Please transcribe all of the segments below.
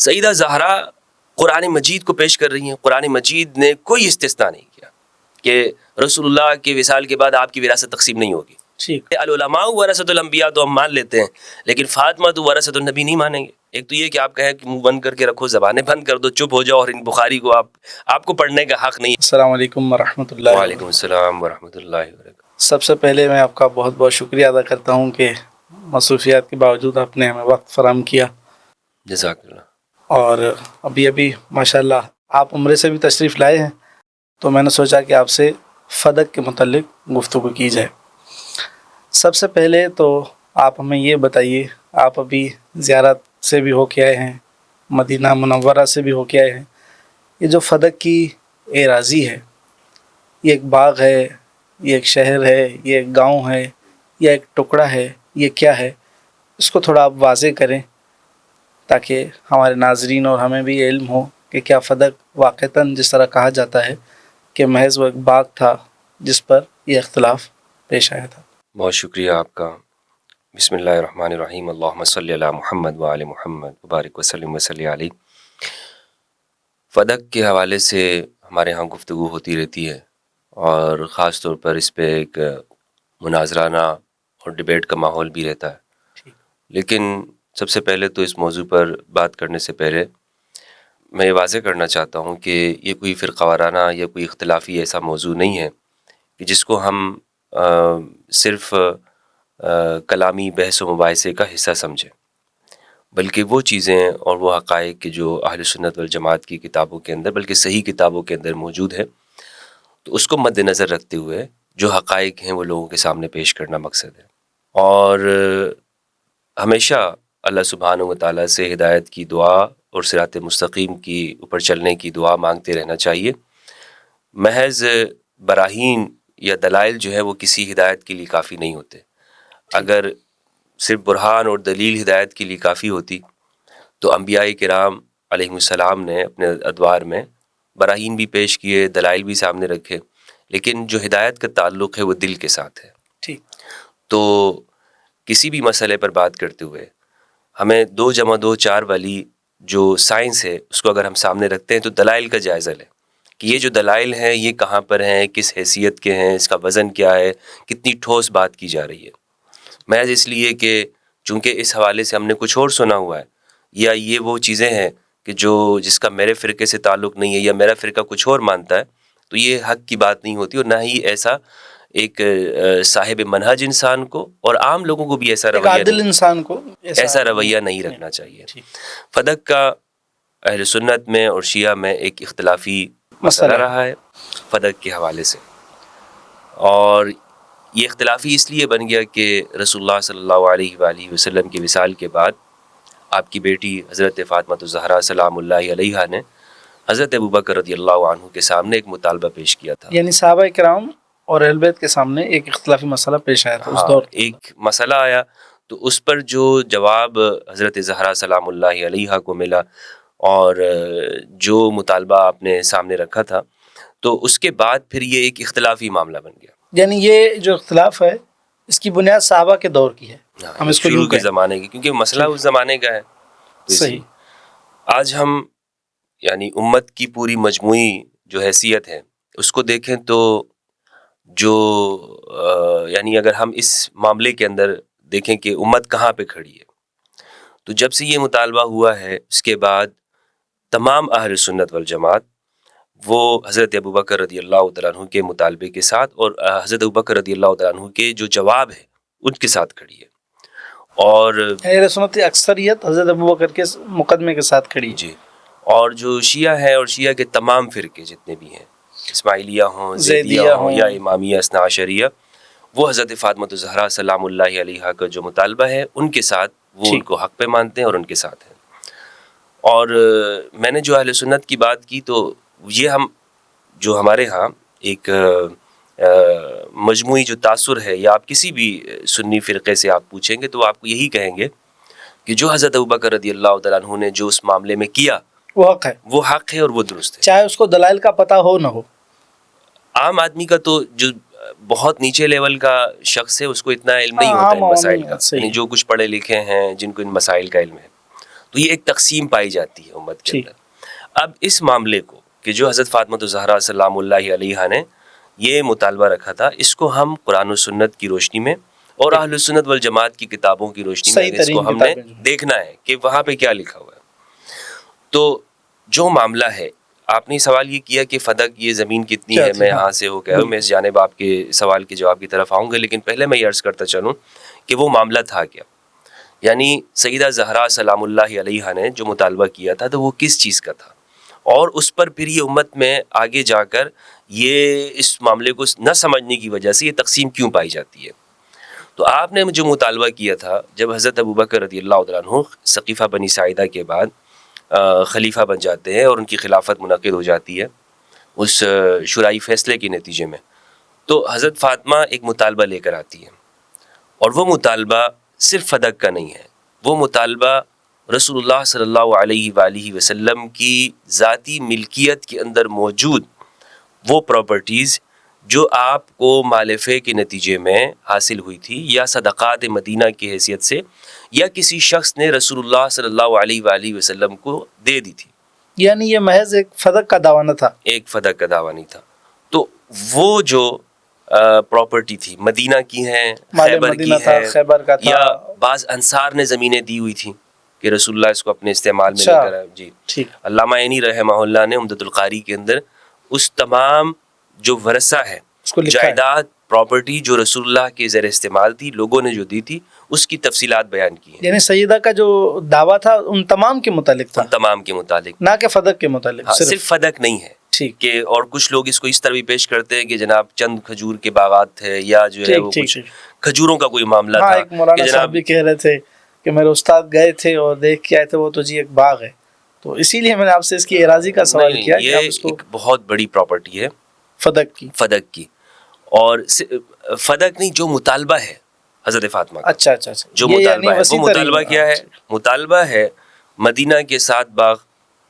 سیدہ زہرا قرآن مجید کو پیش کر رہی ہیں. قرآن مجید نے کوئی استثناء نہیں کیا کہ رسول اللہ کے وصال کے بعد آپ کی وراثت تقسیم نہیں ہوگی. العلماء ورثۃ الانبیاء تو ہم مان لیتے ہیں، لیکن فاطمہ تو ورثۃ النبی نہیں مانیں گے. ایک تو یہ کہ آپ کہیں کہ منہ بند کر کے رکھو، زبانیں بند کر دو، چپ ہو جاؤ، اور ان بخاری کو آپ کو پڑھنے کا حق نہیں ہے. السلام علیکم ورحمۃ اللہ. وعلیکم السلام ورحمۃ اللہ وبرکاتہ. سب سے پہلے میں آپ کا بہت بہت شکریہ ادا کرتا ہوں کہ مصروفیات کے باوجود آپ نے ہمیں وقت فراہم کیا. جزاک اللہ. اور ابھی ماشاءاللہ آپ عمرے سے بھی تشریف لائے ہیں، تو میں نے سوچا کہ آپ سے فدق کے متعلق گفتگو کی جائے. سب سے پہلے تو آپ ہمیں یہ بتائیے، آپ ابھی زیارت سے بھی ہو کے آئے ہیں، مدینہ منورہ سے بھی ہو کے آئے ہیں. یہ جو فدق کی اراضی ہے، یہ ایک باغ ہے، یہ ایک شہر ہے، یہ ایک گاؤں ہے، یا ایک ٹکڑا ہے، یہ کیا ہے؟ اس کو تھوڑا آپ واضح کریں تاکہ ہمارے ناظرین اور ہمیں بھی علم ہو کہ کیا فدق واقعتاً جس طرح کہا جاتا ہے کہ محض وہ ایک باغ تھا جس پر یہ اختلاف پیش آیا تھا. بہت شکریہ آپ کا. بسم اللہ الرحمن الرحیم. اللہم صلی علی محمد وآل محمد وبارک وسلم وصلی علیہ. فدق کے حوالے سے ہمارے ہاں گفتگو ہوتی رہتی ہے، اور خاص طور پر اس پہ ایک مناظرانہ اور ڈیبیٹ کا ماحول بھی رہتا ہے. لیکن سب سے پہلے تو اس موضوع پر بات کرنے سے پہلے میں یہ واضح کرنا چاہتا ہوں کہ یہ کوئی فرقہ وارانہ یا کوئی اختلافی ایسا موضوع نہیں ہے کہ جس کو ہم صرف کلامی بحث و مباحثے کا حصہ سمجھیں، بلکہ وہ چیزیں اور وہ حقائق کہ جو اہل سنت والجماعت کی کتابوں کے اندر، بلکہ صحیح کتابوں کے اندر موجود ہے، تو اس کو مد نظر رکھتے ہوئے جو حقائق ہیں وہ لوگوں کے سامنے پیش کرنا مقصد ہے. اور ہمیشہ اللہ سبحانہ و تعالیٰ سے ہدایت کی دعا اور صراط مستقیم کی اوپر چلنے کی دعا مانگتے رہنا چاہیے. محض براہین یا دلائل جو ہے وہ کسی ہدایت کے لیے کافی نہیں ہوتے. اگر صرف برہان اور دلیل ہدایت کے لیے کافی ہوتی تو انبیاء کرام علیہ السلام نے اپنے ادوار میں براہین بھی پیش کیے، دلائل بھی سامنے رکھے، لیکن جو ہدایت کا تعلق ہے وہ دل کے ساتھ ہے. تو کسی بھی مسئلے پر بات کرتے ہوئے ہمیں 2 + 2 = 4 والی جو سائنس ہے اس کو اگر ہم سامنے رکھتے ہیں تو دلائل کا جائزہ لیں کہ یہ جو دلائل ہیں یہ کہاں پر ہیں، کس حیثیت کے ہیں، اس کا وزن کیا ہے، کتنی ٹھوس بات کی جا رہی ہے. محض اس لیے کہ چونکہ اس حوالے سے ہم نے کچھ اور سنا ہوا ہے، یا یہ وہ چیزیں ہیں کہ جس کا میرے فرقے سے تعلق نہیں ہے، یا میرا فرقہ کچھ اور مانتا ہے، تو یہ حق کی بات نہیں ہوتی. اور نہ ہی ایسا ایک صاحب منہج انسان کو اور عام لوگوں کو بھی ایسا رویہ عادل انسان کو ایسا رویہ نہیں رکھنا چاہیے. فدق کا اہل سنت میں اور شیعہ میں ایک اختلافی مسئلہ رہا ہے فدق کے حوالے سے، اور یہ اختلافی اس لیے بن گیا کہ رسول اللہ صلی اللہ علیہ وآلہ وسلم کے وصال کے بعد آپ کی بیٹی حضرت فاطمہ الزہرا سلام اللہ علیہا نے حضرت ابوبکر رضی اللہ عنہ کے سامنے ایک مطالبہ پیش کیا تھا. یعنی صحابہ کرام اور اہل بیت کے سامنے ایک اختلافی مسئلہ پیش آیا تھا اس دور. ایک مسئلہ آیا تو اس پر جو جواب حضرت زہرا سلام اللہ علیہا کو ملا اور جو مطالبہ آپ نے سامنے رکھا تھا، تو اس کے بعد پھر یہ ایک اختلافی معاملہ بن گیا. یعنی یہ جو اختلاف ہے اس کی بنیاد صحابہ کے دور کی ہے، ہم اس کو شروع کے زمانے کی، کیونکہ مسئلہ اس زمانے کا ہے. صحیح. آج ہم یعنی امت کی پوری مجموعی جو حیثیت ہے اس کو دیکھیں تو جو یعنی اگر ہم اس معاملے کے اندر دیکھیں کہ امت کہاں پہ کھڑی ہے، تو جب سے یہ مطالبہ ہوا ہے اس کے بعد تمام اہل سنت والجماعت وہ حضرت ابوبکر رضی اللہ تعالیٰ عنہ کے مطالبے کے ساتھ اور حضرت ابوبکر رضی اللہ تعالیٰ عنہ کے جو جواب ہے ان کے ساتھ کھڑی ہے. اور اہل سنت کی اکثریت حضرت ابوبکر کے مقدمے کے ساتھ کھڑی ہے. جی. اور جو شیعہ ہیں اور شیعہ کے تمام فرقے جتنے بھی ہیں، اسماعیلیہ ہوں، زیدیہ ہوں یا امامیہ اثنا عشریہ، وہ حضرت فاطمہ الزہرا سلام اللہ علیہا کا جو مطالبہ ہے ان کے ساتھ وہ ان کو حق پہ مانتے ہیں اور ان کے ساتھ ہیں. اور میں نے جو اہل سنت کی بات کی تو یہ ہم جو ہمارے ہاں ایک مجموعی جو تاثر ہے، یا آپ کسی بھی سنی فرقے سے آپ پوچھیں گے تو آپ کو یہی کہیں گے کہ جو حضرت ابوبکر رضی اللہ تعالیٰ عنہ نے جو اس معاملے میں کیا وہ حق ہے اور وہ درست ہے، چاہے اس کو دلائل کا پتہ ہو نہ ہو. عام آدمی کا تو جو بہت نیچے لیول کا شخص ہے اس کو اتنا علم نہیں ہوتا ان مسائل کا، یعنی جو کچھ پڑھے لکھے ہیں جن کو ان مسائل کا علم ہے، تو یہ ایک تقسیم پائی جاتی ہے امت کے اندر. اب اس معاملے کو کہ جو حضرت فاطمہ الزہرا سلام اللہ علیہا نے یہ مطالبہ رکھا تھا، اس کو ہم قرآن و سنت کی روشنی میں اور اہل السنت والجماعت کی کتابوں کی روشنی میں اس کو ہم نے دیکھنا ہے کہ وہاں پہ کیا لکھا ہوا ہے. تو جو معاملہ ہے، آپ نے سوال یہ کیا کہ فدق یہ زمین کتنی ہے، میں یہاں سے ہو گیا ہوں، میں اس جانب آپ کے سوال کے جواب کی طرف آؤں گا، لیکن پہلے میں یہ عرض کرتا چلوں کہ وہ معاملہ تھا کیا. یعنی سیدہ زہرا سلام اللہ علیہا نے جو مطالبہ کیا تھا تو وہ کس چیز کا تھا، اور اس پر پھر یہ امت میں آگے جا کر یہ اس معاملے کو نہ سمجھنے کی وجہ سے یہ تقسیم کیوں پائی جاتی ہے. تو آپ نے جو مطالبہ کیا تھا جب حضرت ابوبکر رضی اللہ تعالیٰ عنہ ثقیفہ بنی ساعدہ کے بعد خلیفہ بن جاتے ہیں اور ان کی خلافت منعقد ہو جاتی ہے اس شورائے فیصلے کے نتیجے میں، تو حضرت فاطمہ ایک مطالبہ لے کر آتی ہے، اور وہ مطالبہ صرف فدق کا نہیں ہے، وہ مطالبہ رسول اللہ صلی اللہ علیہ وآلہ وسلم کی ذاتی ملکیت کے اندر موجود وہ پراپرٹیز جو آپ کو مالفے کے نتیجے میں حاصل ہوئی تھی یا صدقات مدینہ کی حیثیت سے یا کسی شخص نے رسول اللہ صلی اللہ علیہ وآلہ وسلم کو دے دی تھی. یعنی یہ محض ایک فدق کا دعویٰ نہ تھا، ایک فدق کا دعویٰ نہیں تھا. تو وہ جو پراپرٹی تھی مدینہ کی ہیں، خیبر کی ہے، خیبر کا تھا، یا بعض انصار نے زمینیں دی ہوئی تھیں کہ رسول اللہ اس کو اپنے استعمال میں لے کر آئے. جی ٹھیک. علامہ عینی رحمہ اللہ نے عمدۃ القاری کے اندر اس تمام جو ورثہ ہے جائیداد پراپرٹی جو رسول اللہ کے زیر استعمال تھی، لوگوں نے جو دی تھی، اس کی تفصیلات بیان کی ہیں. یعنی سیدہ کا جو دعویٰ تھا ان تمام کے متعلق تھا، ان تمام کے متعلق، نہ کہ فدق کے متعلق. صرف فدق نہیں ہے کہ، اور کچھ لوگ اس کو اس طرح بھی پیش کرتے ہیں کہ جناب چند کھجور کے باغات تھے یا جو ہے وہ کچھ کھجوروں کا کوئی معاملہ تھا. ایک مولانا صاحب بھی کہہ رہے تھے کہ میرے استاد گئے تھے اور دیکھ کے آئے تھے، وہ تو جی ایک باغ ہے. تو اسی لیے میں نے آپ سے اس کی اراضی کا سوال کیا. یہ ایک بہت بڑی پراپرٹی ہے فدق کی، اور فدق نہیں، جو مطالبہ ہے حضرت فاطمہ کا. اچھا جو مطالبہ ہے وہ مطالبہ کیا ہے؟ مطالبہ ہے مدینہ کے 7 باغ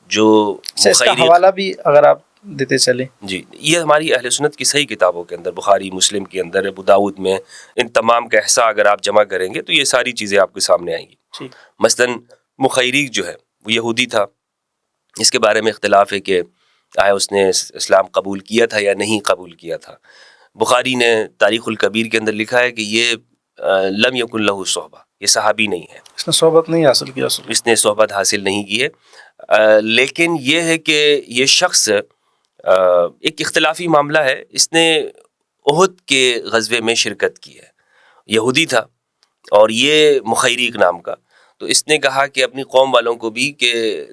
جو اس کا حوالہ بھی اگر آپ دیتے چلیں. جی، یہ ہماری اہل سنت کی صحیح کتابوں کے اندر، بخاری، مسلم کے اندر، ابو داؤد میں، ان تمام کا احصاء اگر آپ جمع کریں گے تو یہ ساری چیزیں آپ کے سامنے آئیں گی. مثلاً مخیریق جو ہے وہ یہودی تھا، اس کے بارے میں اختلاف ہے کہ آیا اس نے اسلام قبول کیا تھا یا نہیں قبول کیا تھا. بخاری نے تاریخ الکبیر کے اندر لکھا ہے کہ یہ لم یکن لہ صحبہ، یہ صحابی نہیں ہے، اس نے صحبت نہیں حاصل کیا، اس نے صحبت حاصل نہیں کی ہے. لیکن یہ ہے کہ یہ شخص ایک اختلافی معاملہ ہے، اس نے احد کے غزوے میں شرکت کی ہے، یہودی تھا اور یہ مخیریق نام کا. تو اس نے کہا کہ اپنی قوم والوں کو بھی کہ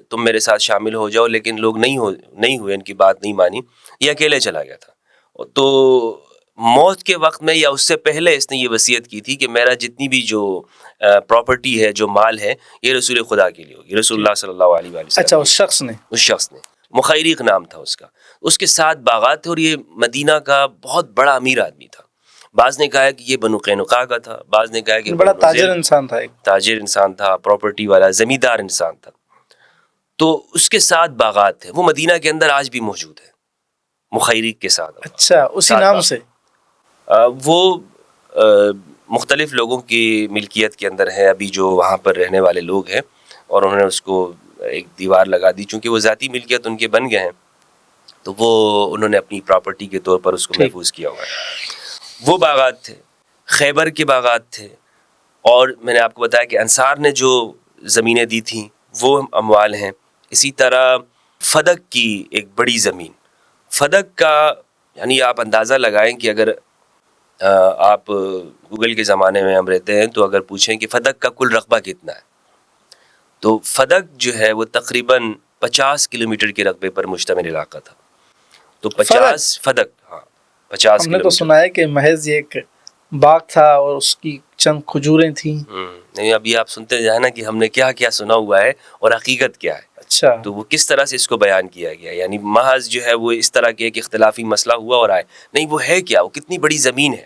تم میرے ساتھ شامل ہو جاؤ، لیکن لوگ نہیں ہوئے، ان کی بات نہیں مانی، یہ اکیلے چلا گیا تھا. تو موت کے وقت میں یا اس سے پہلے اس نے یہ وصیت کی تھی کہ میرا جتنی بھی جو پراپرٹی ہے، جو مال ہے، یہ رسول خدا کے لیے ہوگی، رسول اللہ صلی اللہ علیہ وسلم. اچھا، اس شخص نے مخیریق نام تھا اس کا، اس کے 7 باغات تھے، اور یہ مدینہ کا بہت بڑا امیر آدمی تھا. بعض نے کہا کہ یہ بنو قینقاع کا تھا، بعض نے کہا کہ بڑا تاجر انسان تھا، ایک تاجر انسان تھا، پراپرٹی والا زمیندار انسان تھا. تو اس کے 7 باغات تھے، وہ مدینہ کے اندر آج بھی موجود ہے، مخیریق کے ساتھ. اچھا، اسی نام سے وہ مختلف لوگوں کی ملکیت کے اندر ہے ابھی، جو وہاں پر رہنے والے لوگ ہیں، اور انہوں نے اس کو ایک دیوار لگا دی، چونکہ وہ ذاتی ملکیت ان کے بن گئے ہیں، تو وہ انہوں نے اپنی پراپرٹی کے طور پر اس کو محفوظ کیا ہوا ہے. وہ باغات تھے، خیبر کے باغات تھے، اور میں نے آپ کو بتایا کہ انصار نے جو زمینیں دی تھیں وہ اموال ہیں. اسی طرح فدق کی ایک بڑی زمین، فدق کا یعنی آپ اندازہ لگائیں کہ اگر آپ گوگل کے زمانے میں ہم رہتے ہیں تو اگر پوچھیں کہ فدق کا کل رقبہ کتنا ہے، تو فدق جو ہے وہ تقریباً 50 کلومیٹر کے رقبے پر مشتمل علاقہ تھا. تو 50 فدق، ہاں 50 ہم نے تو سنا ہے کہ محض یہ ایک باغ تھا اور اس کی چند کھجوریں تھیں. نہیں، ابھی آپ سنتے جائیں نا کہ ہم نے کیا کیا سنا ہوا ہے اور حقیقت کیا ہے. اچھا، تو وہ کس طرح سے اس کو بیان کیا گیا، یعنی محض جو ہے وہ اس طرح کے ایک اختلافی مسئلہ ہوا اور آئے نہیں، وہ ہے کیا، وہ کتنی بڑی زمین ہے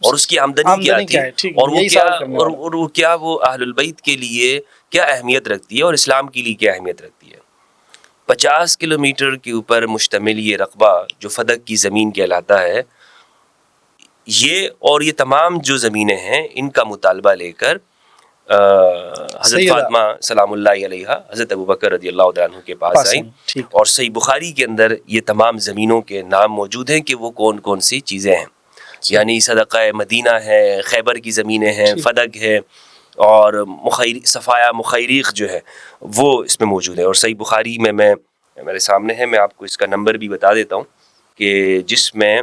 اور اس کی آمدنی کیا تھی، اور وہ کیا وہ اہل البیت کے لیے کیا اہمیت رکھتی ہے اور اسلام کے لیے کیا اہمیت رکھتی ہے. 50 کلومیٹر کے اوپر مشتمل یہ رقبہ جو فدق کی زمین کہلاتا ہے، یہ اور یہ تمام جو زمینیں ہیں ان کا مطالبہ لے کر حضرت فاطمہ سلام اللہ علیہا حضرت ابوبکر رضی اللہ تعالیٰ عنہ کے پاس آئیں، اور صحیح بخاری کے اندر یہ تمام زمینوں کے نام موجود ہیں کہ وہ کون کون سی چیزیں ہیں، یعنی صدقہ مدینہ ہے، خیبر کی زمینیں ہیں، فدق ہے، اور صفایا مخیریق جو ہے وہ اس میں موجود ہے. اور صحیح بخاری میں میرے سامنے ہے، میں آپ کو اس کا نمبر بھی بتا دیتا ہوں کہ جس میں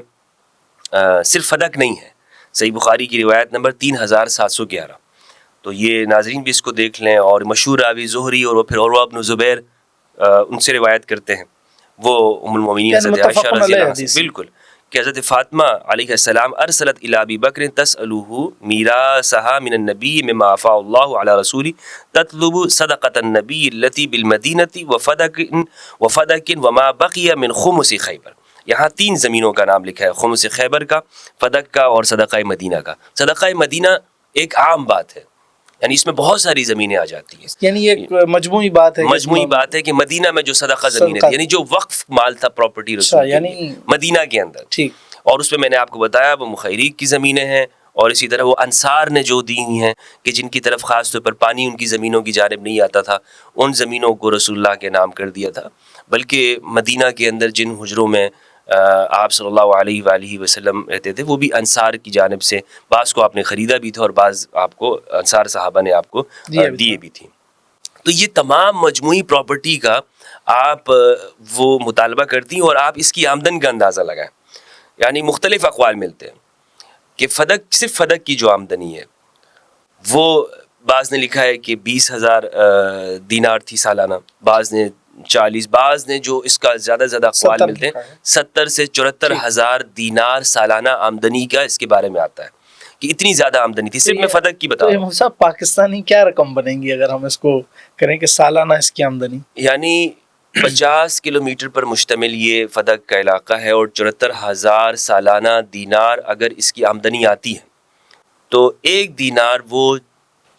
صرف فدق نہیں ہے، صحیح بخاری کی روایت نمبر 3711. تو یہ ناظرین بھی اس کو دیکھ لیں. اور مشہور راوی زہری اور پھر عروہ بن زبیر ان سے روایت کرتے ہیں، وہ ام المومنین حضرت عائشہ رضی اللہ عنہا، بالکل، کہ حضرت فاطمہ علیہ السلام ارسلت الی ابی بکر تسألہ میراثها من النبی مما افاء اللہ علی رسولہ تطلب صدقۃ النبی التی بالمدینۃ وفدق وما بقی من خمس خیبر. یہاں 3 زمینوں کا نام لکھا ہے، خمس خیبر کا، فدق کا اور صدقہ مدینہ کا. صدقہ مدینہ ایک عام بات ہے، یعنی اس میں بہت ساری زمینیں آ جاتی ہیں، یعنی ایک مجموعی بات ہے کہ مدینہ میں جو صدقہ زمینیں تھی، یعنی جو وقف مال تھا پراپرٹی رسول یعنی مدینہ کے اندر، ٹھیک. اور اس میں میں نے آپ کو بتایا وہ مخیریق کی زمینیں ہیں، اور اسی طرح وہ انصار نے جو دی ہیں کہ جن کی طرف خاص طور پر پانی ان کی زمینوں کی جانب نہیں آتا تھا، ان زمینوں کو رسول اللہ کے نام کر دیا تھا. بلکہ مدینہ کے اندر جن حجروں میں آپ صلی اللہ علیہ وآلہ وسلم رہتے تھے وہ بھی انصار کی جانب سے، بعض کو آپ نے خریدا بھی تھا اور بعض آپ کو انصار صحابہ نے آپ کو دیے بھی تھی. تو یہ تمام مجموعی پراپرٹی کا آپ وہ مطالبہ کرتی ہیں، اور آپ اس کی آمدن کا اندازہ لگائیں. یعنی مختلف اقوال ملتے ہیں کہ فدق، صرف فدق کی جو آمدنی ہے وہ بعض نے لکھا ہے کہ 20,000 دینار تھی سالانہ، بعض نے 40، بعض نے جو اس کا زیادہ اقوال ملتے ہیں 70 سے 74,000 دینار سالانہ آمدنی کا اس کے بارے میں آتا ہے کہ اتنی زیادہ آمدنی تھی. صرف میں فدق کی بتا رہا ہوں. صاحب پاکستانی کیا رقم بنے گی اگر ہم اس کو کریں کہ سالانہ اس کی آمدنی؟ یعنی 50 کلومیٹر پر مشتمل یہ فدق کا علاقہ ہے، اور 74,000 سالانہ دینار اگر اس کی آمدنی آتی ہے تو ایک دینار وہ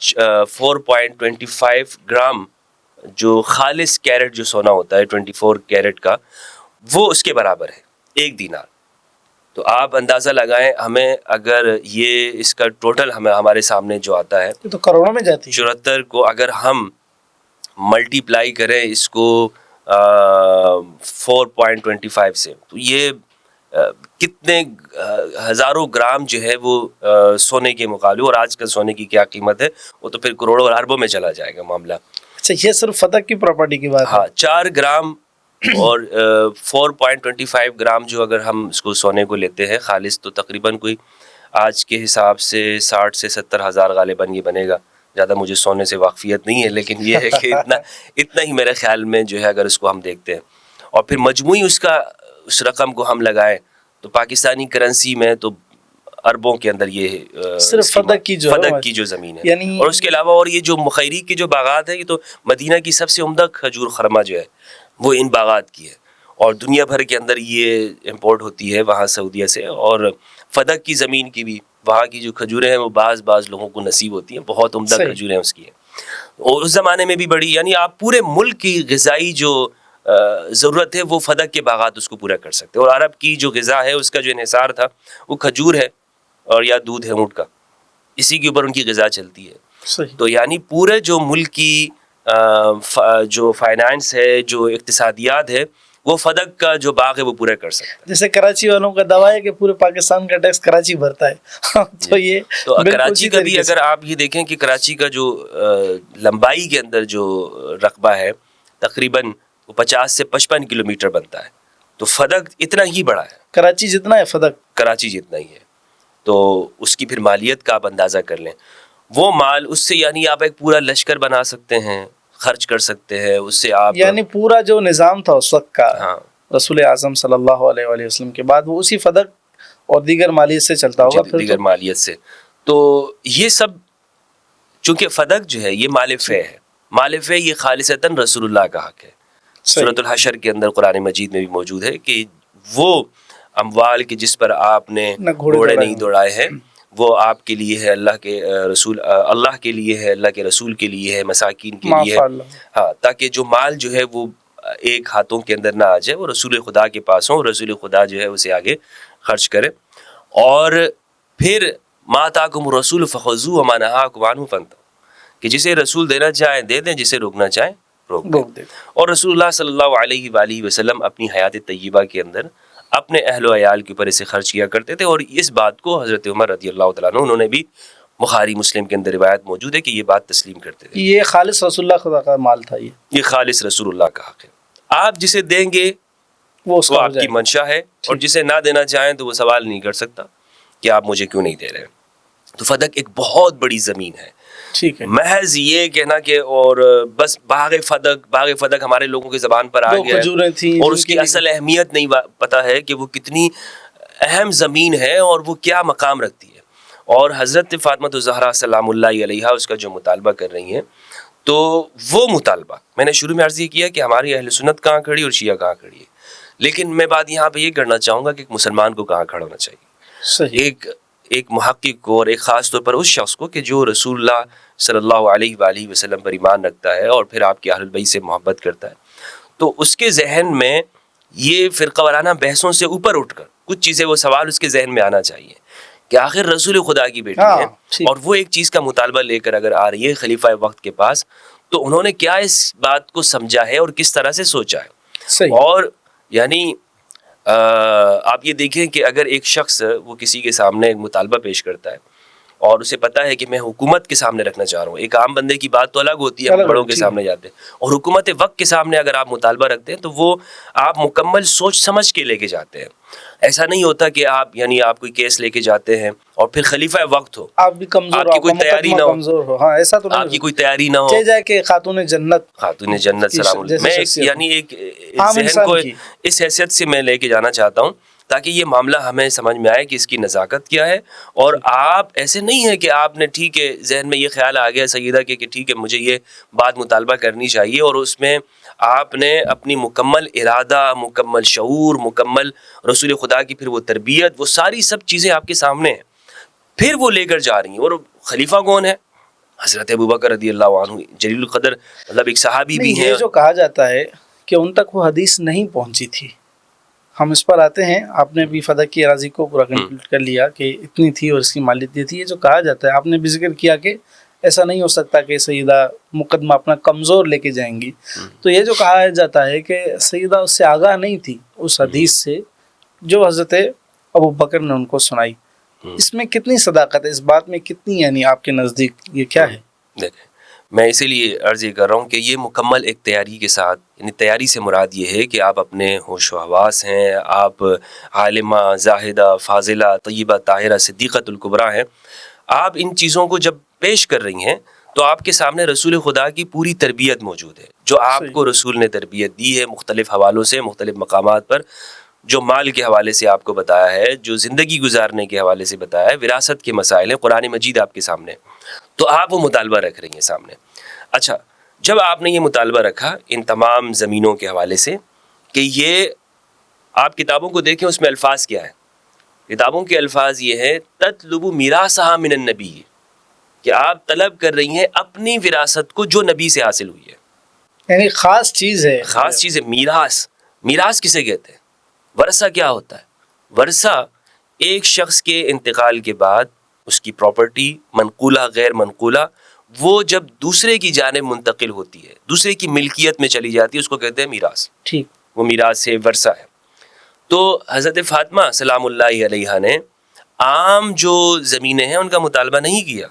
4.25 گرام جو خالص کیرٹ جو سونا ہوتا ہے 24 کیرٹ کا، وہ اس کے برابر ہے ایک دینار. تو آپ اندازہ لگائیں، ہمیں اگر یہ اس کا ٹوٹل ہمارے سامنے جو آتا ہے تو کروڑوں میں جاتی ہے. 74 کو اگر ہم ملٹی پلائی کریں اس کو 4.25 سے، تو یہ کتنے ہزاروں گرام جو ہے وہ سونے کے مقابلے، اور آج کل سونے کی کیا قیمت ہے وہ تو پھر کروڑوں اور اربوں میں چلا جائے گا معاملہ. اچھا، یہ صرف فدق کی پراپرٹی کی بات ہے. ہاں، 4 گرام اور 4.25 گرام جو اگر ہم اس کو سونے کو لیتے ہیں خالص، تو تقریباً کوئی آج کے حساب سے 60 سے 70 ہزار غالباً یہ بنے گا. زیادہ مجھے سونے سے واقفیت نہیں ہے، لیکن یہ ہے کہ اتنا ہی میرے خیال میں جو ہے اگر اس کو ہم دیکھتے ہیں، اور پھر مجموعی اس رقم کو ہم لگائیں تو پاکستانی کرنسی میں تو اربوں کے اندر یہ صرف فدق کی جو زمین ہے. اور اس کے علاوہ اور یہ جو مخیریق کے جو باغات ہیں، یہ تو مدینہ کی سب سے عمدہ کھجور خرما جو ہے وہ ان باغات کی ہے، اور دنیا بھر کے اندر یہ امپورٹ ہوتی ہے وہاں سعودیہ سے. اور فدق کی زمین کی بھی وہاں کی جو کھجوریں ہیں وہ بعض لوگوں کو نصیب ہوتی ہیں، بہت عمدہ کھجوریں اس کی ہیں. اور اس زمانے میں بھی بڑی، یعنی آپ پورے ملک کی غذائی جو ضرورت ہے وہ فدق کے باغات اس کو پورا کر سکتے. اور عرب کی جو غذا ہے اس کا جو انحصار تھا وہ کھجور ہے اور یا دودھ ہے اونٹ کا، اسی کے اوپر ان کی غذا چلتی ہے. تو یعنی پورے جو ملک کی جو فائنانس ہے، جو اقتصادیات ہے، وہ فدق کا جو باغ ہے وہ پورا کر سکتا ہے. جیسے کراچی والوں کا دعویٰ ہے کہ پورے پاکستان کا ٹیکس کراچی بھرتا ہے. تو کراچی کا بھی اگر آپ یہ دیکھیں کہ کراچی کا جو لمبائی کے اندر جو رقبہ ہے تقریباً 50 سے 55 کلومیٹر بنتا ہے، تو فدق اتنا ہی بڑا ہے. کراچی جتنا ہے فدق کراچی جتنا ہی ہے. تو اس کی پھر مالیت کا آپ اندازہ کر لیں. وہ مال اس سے یعنی آپ ایک پورا لشکر بنا سکتے ہیں، خرچ کر سکتے ہیں اس سے آپ، یعنی پورا جو نظام تھا اس وقت کا، ہاں، رسول اعظم صلی اللہ علیہ وآلہ وسلم کے بعد وہ اسی فدق اور دیگر مالیت سے چلتا ہوگا. دیگر مالیت سے. تو یہ سب چونکہ فدق جو ہے یہ مال فے ہے، مال فے یہ خالصتاً رسول اللہ کا حق ہے. سورۃ الحشر کے اندر قرآن مجید میں بھی موجود ہے کہ وہ اموال کے جس پر آپ نے گھوڑے نہیں دوڑائے ہیں وہ آپ کے لیے ہے، اللہ کے رسول، اللہ کے لیے ہے، اللہ کے رسول کے لیے ہے، مساکین کے لیے ہے. ہاں، تاکہ جو مال جو ہے وہ ایک ہاتھوں کے اندر نہ آ جائے، وہ رسول خدا کے پاس ہوں، رسول خدا جو ہے اسے آگے خرچ کرے. اور پھر ما آتاکم الرسول فخذوہ وما نہاکم عنہ فانتہوا، کہ جسے رسول دینا چاہیں دے دیں، جسے روکنا چاہیں روک دیں. اور رسول اللہ صلی اللہ علیہ وآلہ وسلم اپنی حیات طیبہ کے اندر اپنے اہل و عیال کے اوپر اسے خرچ کیا کرتے تھے. اور اس بات کو حضرت عمر رضی اللہ تعالیٰ عنہ انہوں نے بھی، بخاری مسلم کے اندر روایت موجود ہے کہ یہ بات تسلیم کرتے تھے. یہ خالص رسول اللہ خدا کا مال تھا، یہ خالص رسول اللہ کا حق ہے. آپ جسے دیں گے وہ آپ کی منشا ہے، اور جسے نہ دینا چاہیں تو وہ سوال نہیں کر سکتا کہ آپ مجھے کیوں نہیں دے رہے. تو فدق ایک بہت بڑی زمین ہے. ٹھیک ہے. محض یہ کہنا کہ اور بس باغ فدق ہمارے لوگوں کی زبان پر آ گیا ہے اور اس کی اصل اہمیت نہیں پتا ہے کہ وہ کتنی اہم زمین ہے اور وہ کیا مقام رکھتی ہے. اور حضرت فاطمہ الزہرا سلام اللہ علیہا اس کا جو مطالبہ کر رہی ہیں، تو وہ مطالبہ میں نے شروع میں عرض یہ کیا کہ ہماری اہل سنت کہاں کھڑی اور شیعہ کہاں کھڑی ہے، لیکن میں بات یہاں پہ یہ کرنا چاہوں گا کہ ایک مسلمان کو کہاں کھڑا ہونا چاہیے. ایک محقق کو، اور ایک خاص طور پر اس شخص کو کہ جو رسول اللہ صلی اللہ علیہ وآلہ وسلم پر ایمان رکھتا ہے اور پھر آپ کے اہل بیت سے محبت کرتا ہے، تو اس کے ذہن میں یہ فرقہ وارانہ بحثوں سے اوپر اٹھ کر کچھ چیزیں، وہ سوال اس کے ذہن میں آنا چاہیے کہ آخر رسول خدا کی بیٹی ہے اور وہ ایک چیز کا مطالبہ لے کر اگر آ رہی ہے خلیفہ وقت کے پاس، تو انہوں نے کیا اس بات کو سمجھا ہے اور کس طرح سے سوچا ہے. اور یعنی آپ یہ دیکھیں کہ اگر ایک شخص وہ کسی کے سامنے ایک مطالبہ پیش کرتا ہے اور اسے پتا ہے کہ میں حکومت کے سامنے رکھنا چاہ رہا ہوں، ایک عام بندے کی بات تو الگ ہوتی ہے، ہم بڑوں کے سامنے جاتے ہیں، اور حکومت وقت کے سامنے اگر آپ مطالبہ رکھتے ہیں تو وہ آپ مکمل سوچ سمجھ کے لے کے جاتے ہیں. ایسا نہیں ہوتا کہ آپ یعنی آپ کوئی کیس لے کے جاتے ہیں اور پھر خلیفہ وقت ہو، آپ بھی کمزور، آپ کی کوئی تیاری نہ ہو. ہاں ایسا تو آپ کی کوئی تیاری نہ ہو، چاہے جائے کہ خاتون جنت سلام اللہ. میں یعنی ایک ذہن کو اس حیثیت سے میں لے کے جانا چاہتا ہوں تاکہ یہ معاملہ ہمیں سمجھ میں آئے کہ اس کی نزاکت کیا ہے. اور آپ ایسے نہیں ہے کہ آپ نے ٹھیک ہے ذہن میں یہ خیال آ گیا سیدہ کہ ٹھیک ہے مجھے یہ بات مطالبہ کرنی چاہیے، اور اس میں آپ نے اپنی مکمل ارادہ، مکمل شعور، مکمل رسول خدا کی پھر وہ تربیت، وہ ساری سب چیزیں آپ کے سامنے ہیں، پھر وہ لے کر جا رہی ہیں. اور خلیفہ کون ہے؟ حضرت ابوبکر رضی اللہ عنہ، جلیل القدر، مطلب ایک صحابی بھی ہیں. یہ جو کہا جاتا ہے کہ ان تک وہ حدیث نہیں پہنچی تھی، ہم اس پر آتے ہیں. آپ نے بھی فدق کی اراضی کو پورا کنکلوڈ کر لیا کہ اتنی تھی اور اس کی مالیت یہ تھی. یہ جو کہا جاتا ہے، آپ نے بھی ذکر کیا کہ ایسا نہیں ہو سکتا کہ سیدہ مقدمہ اپنا کمزور لے کے جائیں گی. تو یہ جو کہا جاتا ہے کہ سیدہ اس سے آگاہ نہیں تھی اس حدیث سے جو حضرت ابو بکر نے ان کو سنائی. اس میں کتنی صداقت ہے، اس بات میں کتنی یعنی آپ کے نزدیک یہ کیا ہے؟ دیکھیں، میں اسی لیے عرض یہ کر رہا ہوں کہ یہ مکمل ایک تیاری کے ساتھ، یعنی تیاری سے مراد یہ ہے کہ آپ اپنے ہوش و حواس ہیں، آپ عالمہ، زاہدہ، فاضلہ، طیبہ، طاہرہ، صدیقۃ الکبریٰ ہیں. آپ ان چیزوں کو جب پیش کر رہی ہیں تو آپ کے سامنے رسول خدا کی پوری تربیت موجود ہے، جو آپ کو رسول نے تربیت دی ہے مختلف حوالوں سے، مختلف مقامات پر، جو مال کے حوالے سے آپ کو بتایا ہے، جو زندگی گزارنے کے حوالے سے بتایا ہے، وراثت کے مسائل ہیں، قرآن مجید آپ کے سامنے، تو آپ وہ مطالبہ رکھ رہی ہیں سامنے. اچھا، جب آپ نے یہ مطالبہ رکھا ان تمام زمینوں کے حوالے سے کہ یہ آپ کتابوں کو دیکھیں، اس میں الفاظ کیا ہیں؟ کتابوں کے الفاظ یہ ہیں تطلب میراثھا من النبی، کہ آپ طلب کر رہی ہیں اپنی وراثت کو جو نبی سے حاصل ہوئی ہے. یعنی خاص چیز ہے، خاص چیز ہے. میراث کسے کہتے ہیں؟ ورثہ کیا ہوتا ہے؟ ورثہ ایک شخص کے انتقال کے بعد اس کی پراپرٹی منقولہ غیر منقولہ وہ جب دوسرے کی جانب منتقل ہوتی ہے، دوسرے کی ملکیت میں چلی جاتی ہے، اس کو کہتے ہیں میراث. ٹھیک، وہ میراث ہے، ورثہ ہے. تو حضرت فاطمہ سلام اللہ علیہا نے عام جو زمینیں ہیں ان کا مطالبہ نہیں کیا،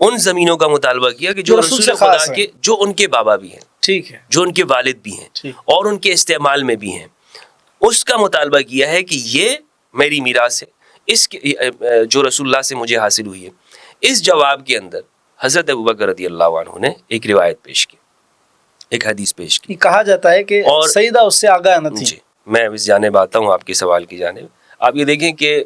ان زمینوں کا مطالبہ کیا کہ جو رسول خدا کے، جو ان کے بابا بھی ہیں، ٹھیک ہے، جو ان کے والد بھی ہیں اور ان کے استعمال میں بھی ہیں، اس کا مطالبہ کیا ہے کہ یہ میری میراث ہے، اس جو رسول اللہ سے مجھے حاصل ہوئی ہے. اس جواب کے اندر حضرت ابوبکر رضی اللہ عنہ نے ایک روایت پیش کی، ایک حدیث پیش کی. کہا جاتا ہے کہ سیدہ اس سے آگاہ نہ تھی. جی، میں اس جانب آتا ہوں آپ کے سوال کی جانب. آپ یہ دیکھیں کہ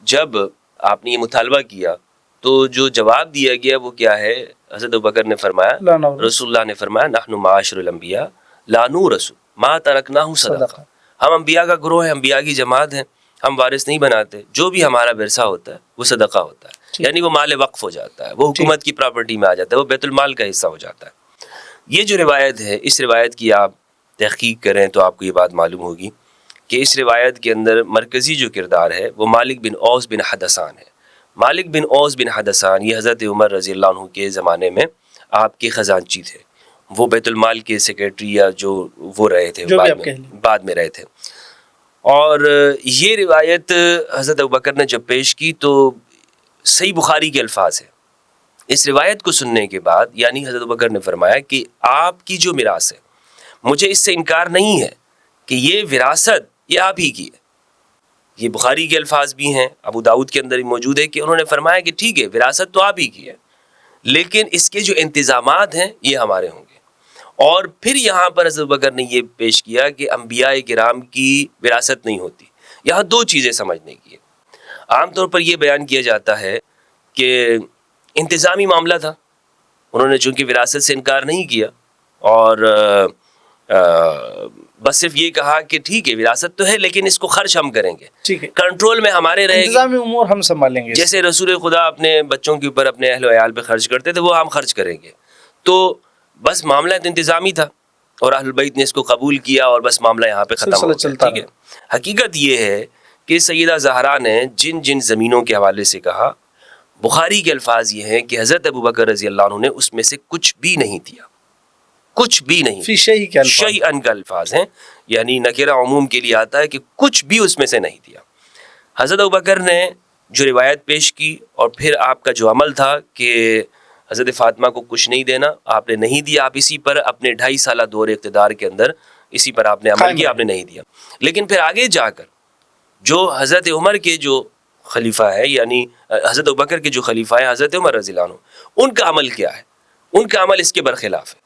جب آپ نے یہ مطالبہ کیا تو جو جواب دیا گیا وہ کیا ہے؟ حضرت ابوبکر نے فرمایا، رسول اللہ نے فرمایا، نحن معاشر الانبیاء لا نورث ما ترکناہ صدقہ، ہم انبیاء کا گروہ ہیں، انبیاء کی جماعت ہیں، ہم وارث نہیں بناتے، جو بھی ہمارا ورثہ ہوتا ہے وہ صدقہ ہوتا ہے، یعنی وہ مال وقف ہو جاتا ہے، وہ حکومت کی پراپرٹی میں آ جاتا ہے، وہ بیت المال کا حصہ ہو جاتا ہے. یہ جو روایت ہے، اس روایت کی آپ تحقیق کریں تو آپ کو یہ بات معلوم ہوگی کہ اس روایت کے اندر مرکزی جو کردار ہے وہ مالک بن اوس بن حدثان ہے. مالک بن اوس بن حدثان، یہ حضرت عمر رضی اللہ عنہ کے زمانے میں آپ کے خزانچی تھے، وہ بیت المال کے سیکریٹری یا جو وہ رہے تھے بعد میں رہے تھے. اور یہ روایت حضرت ابوبکر نے جب پیش کی تو صحیح بخاری کے الفاظ ہیں. اس روایت کو سننے کے بعد یعنی حضرت ابوبکر نے فرمایا کہ آپ کی جو میراث ہے مجھے اس سے انکار نہیں ہے کہ یہ وراثت یہ آپ ہی کی ہے. یہ بخاری کے الفاظ بھی ہیں، ابو داؤد کے اندر بھی موجود ہے کہ انہوں نے فرمایا کہ ٹھیک ہے وراثت تو آپ ہی کی ہے لیکن اس کے جو انتظامات ہیں یہ ہمارے ہوں گے. اور پھر یہاں پر حضرت ابوبکر نے یہ پیش کیا کہ انبیاء کرام کی وراثت نہیں ہوتی. یہاں دو چیزیں سمجھنے کی ہے. عام طور پر یہ بیان کیا جاتا ہے کہ انتظامی معاملہ تھا، انہوں نے چونکہ وراثت سے انکار نہیں کیا اور بس صرف یہ کہا کہ ٹھیک ہے وراثت تو ہے لیکن اس کو خرچ ہم کریں گے، ٹھیک ہے کنٹرول میں ہمارے رہے گی، انتظامی امور ہم سنبھالیں گے. جیسے رسول خدا اپنے بچوں کے اوپر اپنے اہل و عیال پہ خرچ کرتے تھے وہ ہم خرچ کریں گے. تو بس معاملہ انتظامی تھا اور اہل بیت نے اس کو قبول کیا اور بس معاملہ یہاں پہ ختم ہو گیا. ٹھیک ہے. حقیقت یہ ہے کہ سیدہ زہرا نے جن جن زمینوں کے حوالے سے کہا، بخاری کے الفاظ یہ ہیں کہ حضرت ابوبکر رضی اللہ عنہ نے اس میں سے کچھ بھی نہیں دیا، کچھ بھی نہیں. شیئن کا الفاظ ہیں، یعنی نکرہ عموم کے لیے آتا ہے کہ کچھ بھی اس میں سے نہیں دیا. حضرت ابوبکر نے جو روایت پیش کی اور پھر آپ کا جو عمل تھا کہ حضرت فاطمہ کو کچھ نہیں دینا، آپ نے نہیں دیا. آپ اسی پر اپنے 2.5 سالہ دور اقتدار کے اندر اسی پر آپ نے عمل کیا، آپ نے نہیں دیا. لیکن پھر آگے جا کر جو حضرت عمر کے جو خلیفہ ہے یعنی حضرت ابوبکر کے جو خلیفہ ہے حضرت عمر رضی اللہ عنہ، ان کا عمل کیا ہے؟ ان کا عمل اس کے برخلاف ہے.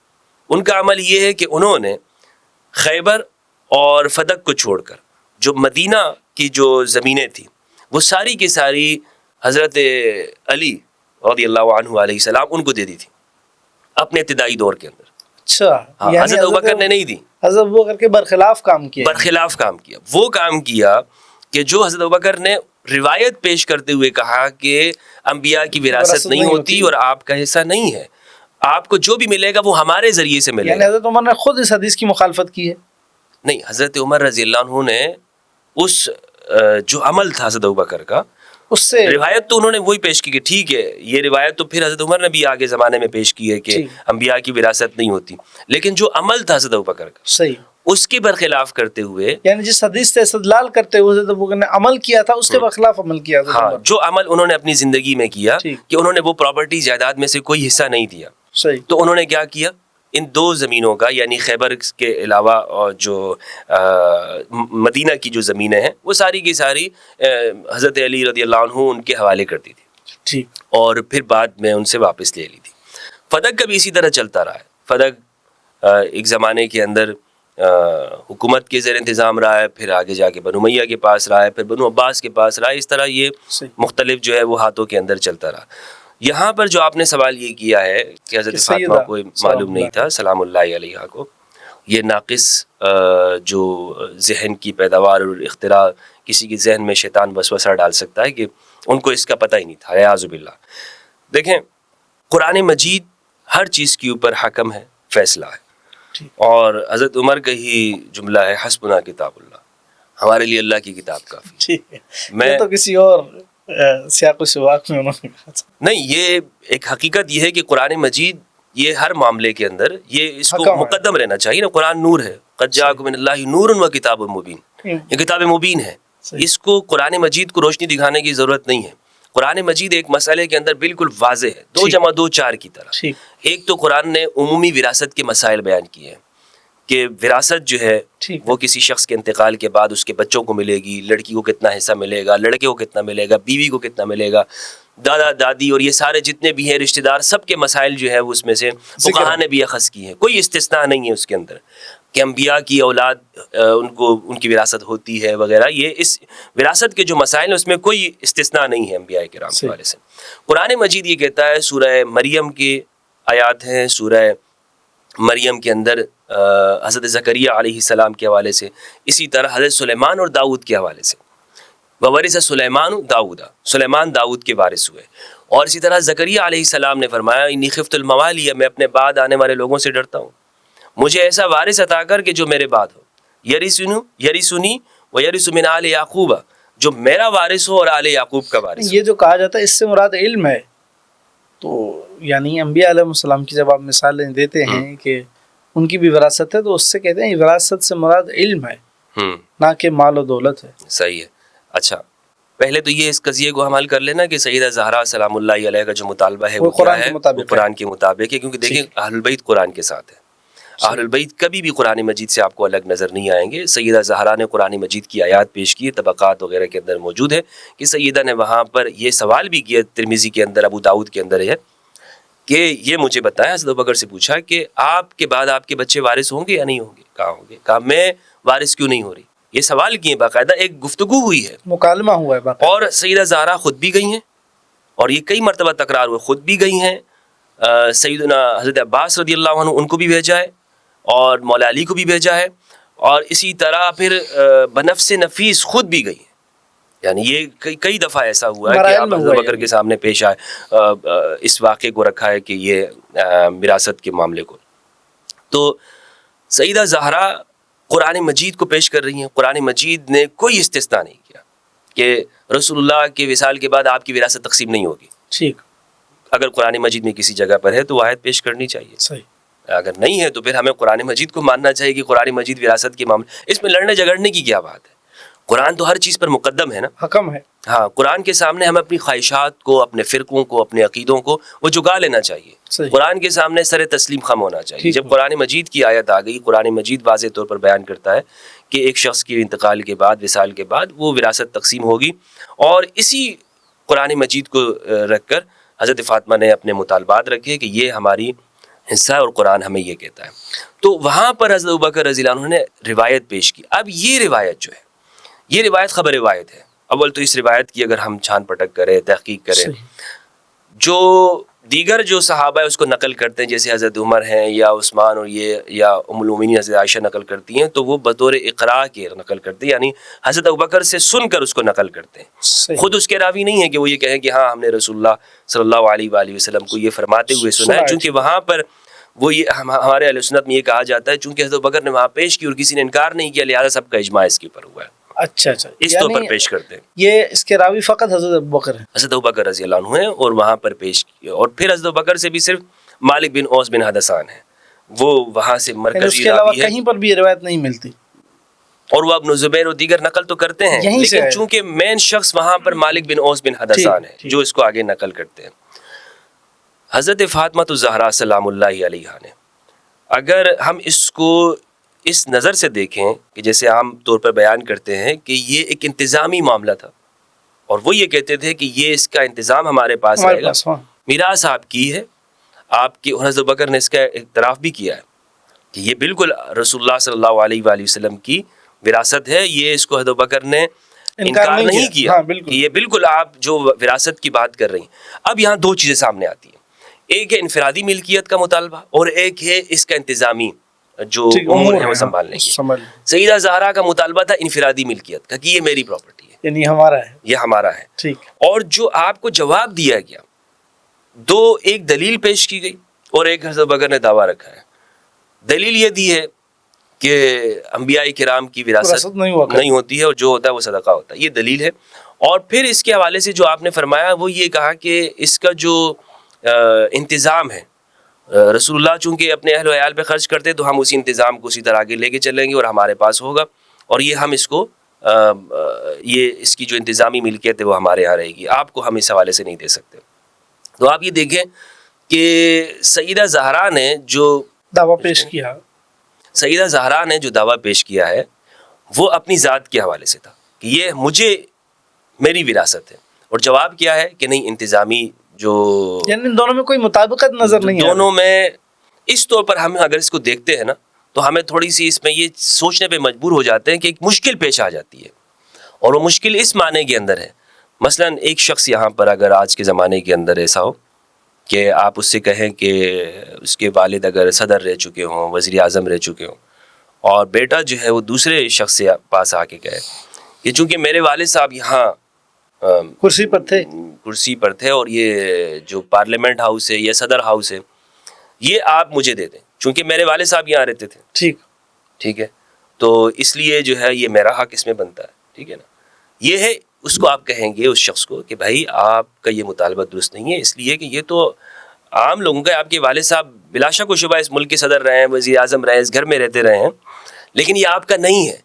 ان کا عمل یہ ہے کہ انہوں نے خیبر اور فدق کو چھوڑ کر جو مدینہ کی جو زمینیں تھیں وہ ساری کی ساری حضرت علی رضی اللہ عنہ علیہ السلام ان کو دے دی تھی اپنے ابتدائی دور کے اندر. اچھا، یعنی حضرت ابوبکر نے نہیں دی، حضرت ابوبکر کے برخلاف کام کیا. وہ کام کیا کہ جو حضرت ابوبکر نے روایت پیش کرتے ہوئے کہا کہ انبیاء کی وراثت نہیں ہوتی اور آپ کا حصہ نہیں ہے، آپ کو جو بھی ملے گا وہ ہمارے ذریعے سے ملے گا. یعنی حضرت عمر نے خود اس حدیث کی مخالفت کی ہے؟ نہیں، حضرت عمر رضی اللہ عنہ نے اس جو عمل تھا حضرت ابوبکر کا اس سے روایت تو انہوں نے وہی پیش کی کہ ٹھیک ہے یہ روایت تو پھر حضرت عمر نے بھی آگے زمانے میں پیش کی ہے کہ انبیاء کی وراثت نہیں ہوتی، لیکن جو عمل تھا حضرت ابوبکر کا صحیح اس کے برخلاف کرتے ہوئے، یعنی جس حدیث سے استدلال کرتے ہوئے حضرت ابوبکر نے عمل کیا تھا اس کے برخلاف عمل کیا. ہاں، جو عمل انہوں نے اپنی زندگی میں کیا کہ انہوں نے وہ پراپرٹی جائیداد میں سے کوئی حصہ نہیں دیا. صحیح. تو انہوں نے کیا کیا، ان 2 زمینوں کا یعنی خیبر کے علاوہ اور جو مدینہ کی جو زمینیں ہیں وہ ساری کی ساری حضرت علی رضی اللہ عنہ ان کے حوالے کر دی تھی. ٹھیک. اور پھر بعد میں ان سے واپس لے لی تھی. فدق کا بھی اسی طرح چلتا رہا ہے. فدق ایک زمانے کے اندر حکومت کے زیر انتظام رہا ہے، پھر آگے جا کے بنو امیہ کے پاس رہا ہے، پھر بنو عباس کے پاس رہا ہے. اس طرح یہ مختلف جو ہے وہ ہاتھوں کے اندر چلتا رہا. یہاں پر جو آپ نے سوال یہ کیا ہے کہ حضرت فاطمہ کو معلوم نہیں تھا سلام اللہ علیہا کو، یہ ناقص جو ذہن کی پیداوار اور اختراع کسی کے ذہن میں شیطان وسوسہ ڈال سکتا ہے کہ ان کو اس کا پتہ ہی نہیں تھا، اعوذ باللہ. دیکھیں قرآن مجید ہر چیز کے اوپر حکم ہے، فیصلہ ہے، اور حضرت عمر کا ہی جملہ ہے حسبنا کتاب اللہ، ہمارے لیے اللہ کی کتاب کافی. میں تو کسی اور سیاق و سباق میں انہوں نے کہا نہیں، یہ ایک حقیقت یہ ہے کہ قرآن مجید یہ ہر معاملے کے اندر یہ اس کو مقدم رہنا چاہیے نا. قرآن نور ہے، قد جاءکم من اللہ نور و کتاب مبین، یہ کتاب مبین ہے. اس کو قرآن مجید کو روشنی دکھانے کی ضرورت نہیں ہے. قرآن مجید ایک مسئلے کے اندر بالکل واضح ہے، 2 + 2 4 کی طرح. ایک تو قرآن نے عمومی وراثت کے مسائل بیان کیے ہیں کہ وراثت جو ہے وہ کسی شخص کے انتقال کے بعد اس کے بچوں کو ملے گی، لڑکی کو کتنا حصہ ملے گا، لڑکے کو کتنا ملے گا، بیوی کو کتنا ملے گا، دادا دادی اور یہ سارے جتنے بھی ہیں رشتہ دار، سب کے مسائل جو ہے وہ اس میں سے فقہاء نے بھی اخذ کی ہیں. کوئی استثناء نہیں ہے اس کے اندر کہ انبیاء کی اولاد ان کی وراثت ہوتی ہے وغیرہ. یہ اس وراثت کے جو مسائل ہیں اس میں کوئی استثناء نہیں ہے انبیاء کرام کے حوالے سے. قرآن مجید یہ کہتا ہے، سورہ مریم کی آیات ہیں، سورہ مریم کے اندر حضرت زکریا علیہ السلام کے حوالے سے، اسی طرح حضرت سلیمان اور داؤد کے حوالے سے، وورث سلیمان داؤد، سلیمان داؤد کے وارث ہوئے. اور اسی طرح زکریا علیہ السلام نے فرمایا انی خفت الموالی، میں اپنے بعد آنے والے لوگوں سے ڈرتا ہوں، مجھے ایسا وارث عطا کر کہ جو میرے بعد ہو، یرثنی و یرث من آل یعقوب، جو میرا وارث ہو اور آل یعقوب کا وارث ہو. یہ جو کہا جاتا ہے اس سے مراد علم ہے. تو یعنی انبیاء علیہ السلام کی جب آپ مثالیں دیتے ہیں کہ ان کی بھی وراثت ہے تو اس سے کہتے ہیں وراثت سے مراد علم ہے نہ کہ مال و دولت ہے. صحیح ہے. اچھا پہلے تو یہ اس قضیے کو حمل کر لینا کہ سیدہ زہرا سلام اللہ علیہ کا جو مطالبہ ہے وہ کیا ہے, وہ قرآن کے مطابق ہے, کیونکہ دیکھیں اہل البیت قرآن کے ساتھ ہے. اہل البیت کبھی بھی قرآن مجید سے آپ کو الگ نظر نہیں آئیں گے. سیدہ زہرا نے قرآن مجید کی آیات پیش کی, طبقات وغیرہ کے اندر موجود ہے کہ سیدہ نے وہاں پر یہ سوال بھی کیا, ترمذی کے اندر, ابو داؤد کے اندر ہے کہ یہ مجھے بتایا, حضرت ابوبکر سے پوچھا کہ آپ کے بعد آپ کے بچے وارث ہوں گے یا نہیں ہوں گے؟ کہاں ہوں گے؟ کہا میں وارث کیوں نہیں ہو رہی. یہ سوال کیے, باقاعدہ ایک گفتگو ہوئی ہے, مکالمہ ہوا ہے باقاعدہ. اور سیدہ زہرا خود بھی گئی ہیں اور یہ کئی مرتبہ تکرار ہوئے, خود بھی گئی ہیں. سیدنا حضرت عباس رضی اللہ عنہ ان کو بھی بھیجا ہے اور مولا علی کو بھی بھیجا ہے, اور اسی طرح پھر بنفس نفیس خود بھی گئی ہیں. یعنی یہ کئی دفعہ ایسا ہوا ہے کہ آپ حضرت بکر کے سامنے پیش آئے, اس واقعے کو رکھا ہے کہ یہ وراثت کے معاملے کو. تو سیدہ زہرا قرآن مجید کو پیش کر رہی ہیں. قرآن مجید نے کوئی استثناء نہیں کیا کہ رسول اللہ کے وصال کے بعد آپ کی وراثت تقسیم نہیں ہوگی. ٹھیک, اگر قرآن مجید میں کسی جگہ پر ہے تو وہ آیت پیش کرنی چاہیے. صحیح. اگر نہیں ہے تو پھر ہمیں قرآن مجید کو ماننا چاہیے کہ قرآن مجید وراثت کے معاملے, اس میں لڑنے جھگڑنے کی کیا بات ہے؟ قرآن تو ہر چیز پر مقدم ہے نا, حکم ہے. ہاں, قرآن کے سامنے ہمیں اپنی خواہشات کو, اپنے فرقوں کو, اپنے عقیدوں کو وہ جگا لینا چاہیے. صحیح. قرآن کے سامنے سر تسلیم خم ہونا چاہیے. جب قرآن مجید کی آیت آ گئی, قرآن مجید واضح طور پر بیان کرتا ہے کہ ایک شخص کے انتقال کے بعد, وصال کے بعد وہ وراثت تقسیم ہوگی, اور اسی قرآن مجید کو رکھ کر حضرت فاطمہ نے اپنے مطالبات رکھے کہ یہ ہماری حصہ ہے اور قرآن ہمیں یہ کہتا ہے. تو وہاں پر حضرت ابوبکر رضی اللہ عنہ نے روایت پیش کی. اب یہ روایت جو ہے, یہ روایت خبر روایت ہے. اول تو اس روایت کی اگر ہم چھان پٹک کریں, تحقیق کریں, جو دیگر جو صحابہ اس کو نقل کرتے ہیں جیسے حضرت عمر ہیں یا عثمان اور یہ, یا ام المومنین حضرت عائشہ نقل کرتی ہیں, تو وہ بطور اقراء کے نقل کرتے ہیں, یعنی حضرت ابوبکر سے سن کر اس کو نقل کرتے ہیں. خود اس کے راوی نہیں ہے کہ وہ یہ کہیں کہ ہاں ہم نے رسول اللہ صلی اللہ علیہ وآلہ وسلم کو یہ فرماتے ہوئے سنا ہے, چونکہ وہاں پر وہ یہ ہمارے اہل سنت میں یہ کہا جاتا ہے چونکہ حضرت ابوبکر نے وہاں پیش کی اور کسی نے انکار نہیں کیا, لہٰذا سب کا اجماع اس کے اوپر ہوا ہے. اچھا اچھا, اس طور پر پیش کرتے ہیں. یہ اس کے راوی فقط حضرت ابوبکر ہیں, حضرت ابوبکر رضی اللہ عنہ ہیں, اور وہاں پر پیش کیا. اور پھر حضرت ابوبکر سے بھی صرف مالک بن اوس بن حدثان ہے, وہ وہاں سے مرکزی راوی ہے. کہیں پر بھی یہ روایت نہیں ملتی, اور وہ ابن زبیر اور دیگر نقل تو کرتے ہیں, لیکن چونکہ مین شخص وہاں پر مالک بن اوس بن حدثان ہے جو اس کو آگے نقل کرتے ہیں. حضرت فاطمہ الزہرا سلام اللہ علیہا نے, اگر ہم اس کو اس نظر سے دیکھیں کہ جیسے عام طور پر بیان کرتے ہیں کہ یہ ایک انتظامی معاملہ تھا, اور وہ یہ کہتے تھے کہ یہ اس کا انتظام ہمارے پاس رہے گا, میراث آپ کی ہے, آپ کی. اور حضرت بکر نے اس کا اعتراف بھی کیا ہے کہ یہ بالکل رسول اللہ صلی اللہ علیہ وآلہ وسلم کی وراثت ہے. یہ اس کو حضرت بکر نے انکار نہیں کیا کہ یہ بالکل آپ جو وراثت کی بات کر رہی ہیں. اب یہاں دو چیزیں سامنے آتی ہیں, ایک ہے انفرادی ملکیت کا مطالبہ, اور ایک ہے اس کا انتظامی جو امور ہے وہ سنبھالنے کی. سیدہ زہرا کا مطالبہ تھا انفرادی ملکیت کا کہ یہ میری پراپرٹی ہے, یعنی ہمارا ہے, یہ ہمارا ہے. ٹھیک. اور جو آپ کو جواب دیا گیا, دو, ایک دلیل پیش کی گئی اور ایک حضرت بکر نے دعویٰ رکھا ہے. دلیل یہ دی ہے کہ انبیاء کرام کی وراثت نہیں ہوتی ہے, اور جو ہوتا ہے وہ صدقہ ہوتا ہے, یہ دلیل ہے. اور پھر اس کے حوالے سے جو آپ نے فرمایا وہ یہ کہا کہ اس کا جو انتظام ہے, رسول اللہ چونکہ اپنے اہل و عیال پہ خرچ کرتے تو ہم اسی انتظام کو اسی طرح آگے لے کے چلیں گے اور ہمارے پاس ہوگا, اور یہ ہم اس کو یہ اس کی جو انتظامی ملکیت ہے وہ ہمارے یہاں رہے گی, آپ کو ہم اس حوالے سے نہیں دے سکتے. تو آپ یہ دیکھیں کہ سیدہ زہرا نے جو دعویٰ پیش کیا, سیدہ زہرا نے جو دعویٰ پیش کیا ہے وہ اپنی ذات کے حوالے سے تھا کہ یہ مجھے میری وراثت ہے, اور جواب کیا ہے کہ نہیں انتظامی جو, یعنی دونوں میں کوئی مطابقت نظر نہیں ہے. دونوں میں اس طور پر ہم اگر اس کو دیکھتے ہیں نا تو ہمیں تھوڑی سی اس میں یہ سوچنے پہ مجبور ہو جاتے ہیں کہ ایک مشکل پیش آ جاتی ہے, اور وہ مشکل اس معنی کے اندر ہے. مثلا ایک شخص یہاں پر اگر آج کے زمانے کے اندر ایسا ہو کہ آپ اس سے کہیں کہ اس کے والد اگر صدر رہ چکے ہوں, وزیر اعظم رہ چکے ہوں, اور بیٹا جو ہے وہ دوسرے شخص سے پاس آ کے کہے کہ چونکہ میرے والد صاحب یہاں کرسی پر تھے اور یہ جو پارلیمنٹ ہاؤس ہے یا صدر ہاؤس ہے یہ آپ مجھے دے دیں, چونکہ میرے والد صاحب یہاں رہتے تھے. ٹھیک ہے, تو اس لیے جو ہے یہ میرا حق اس میں بنتا ہے. ٹھیک ہے نا, یہ ہے اس کو آپ کہیں گے اس شخص کو کہ بھائی آپ کا یہ مطالبہ درست نہیں ہے، اس لیے کہ یہ تو عام لوگوں کا، آپ کے والد صاحب بلا شک و شبہ اس ملک کے صدر رہے ہیں، وزیر اعظم رہے ہیں، اس گھر میں رہتے رہے ہیں، لیکن یہ آپ کا نہیں ہے.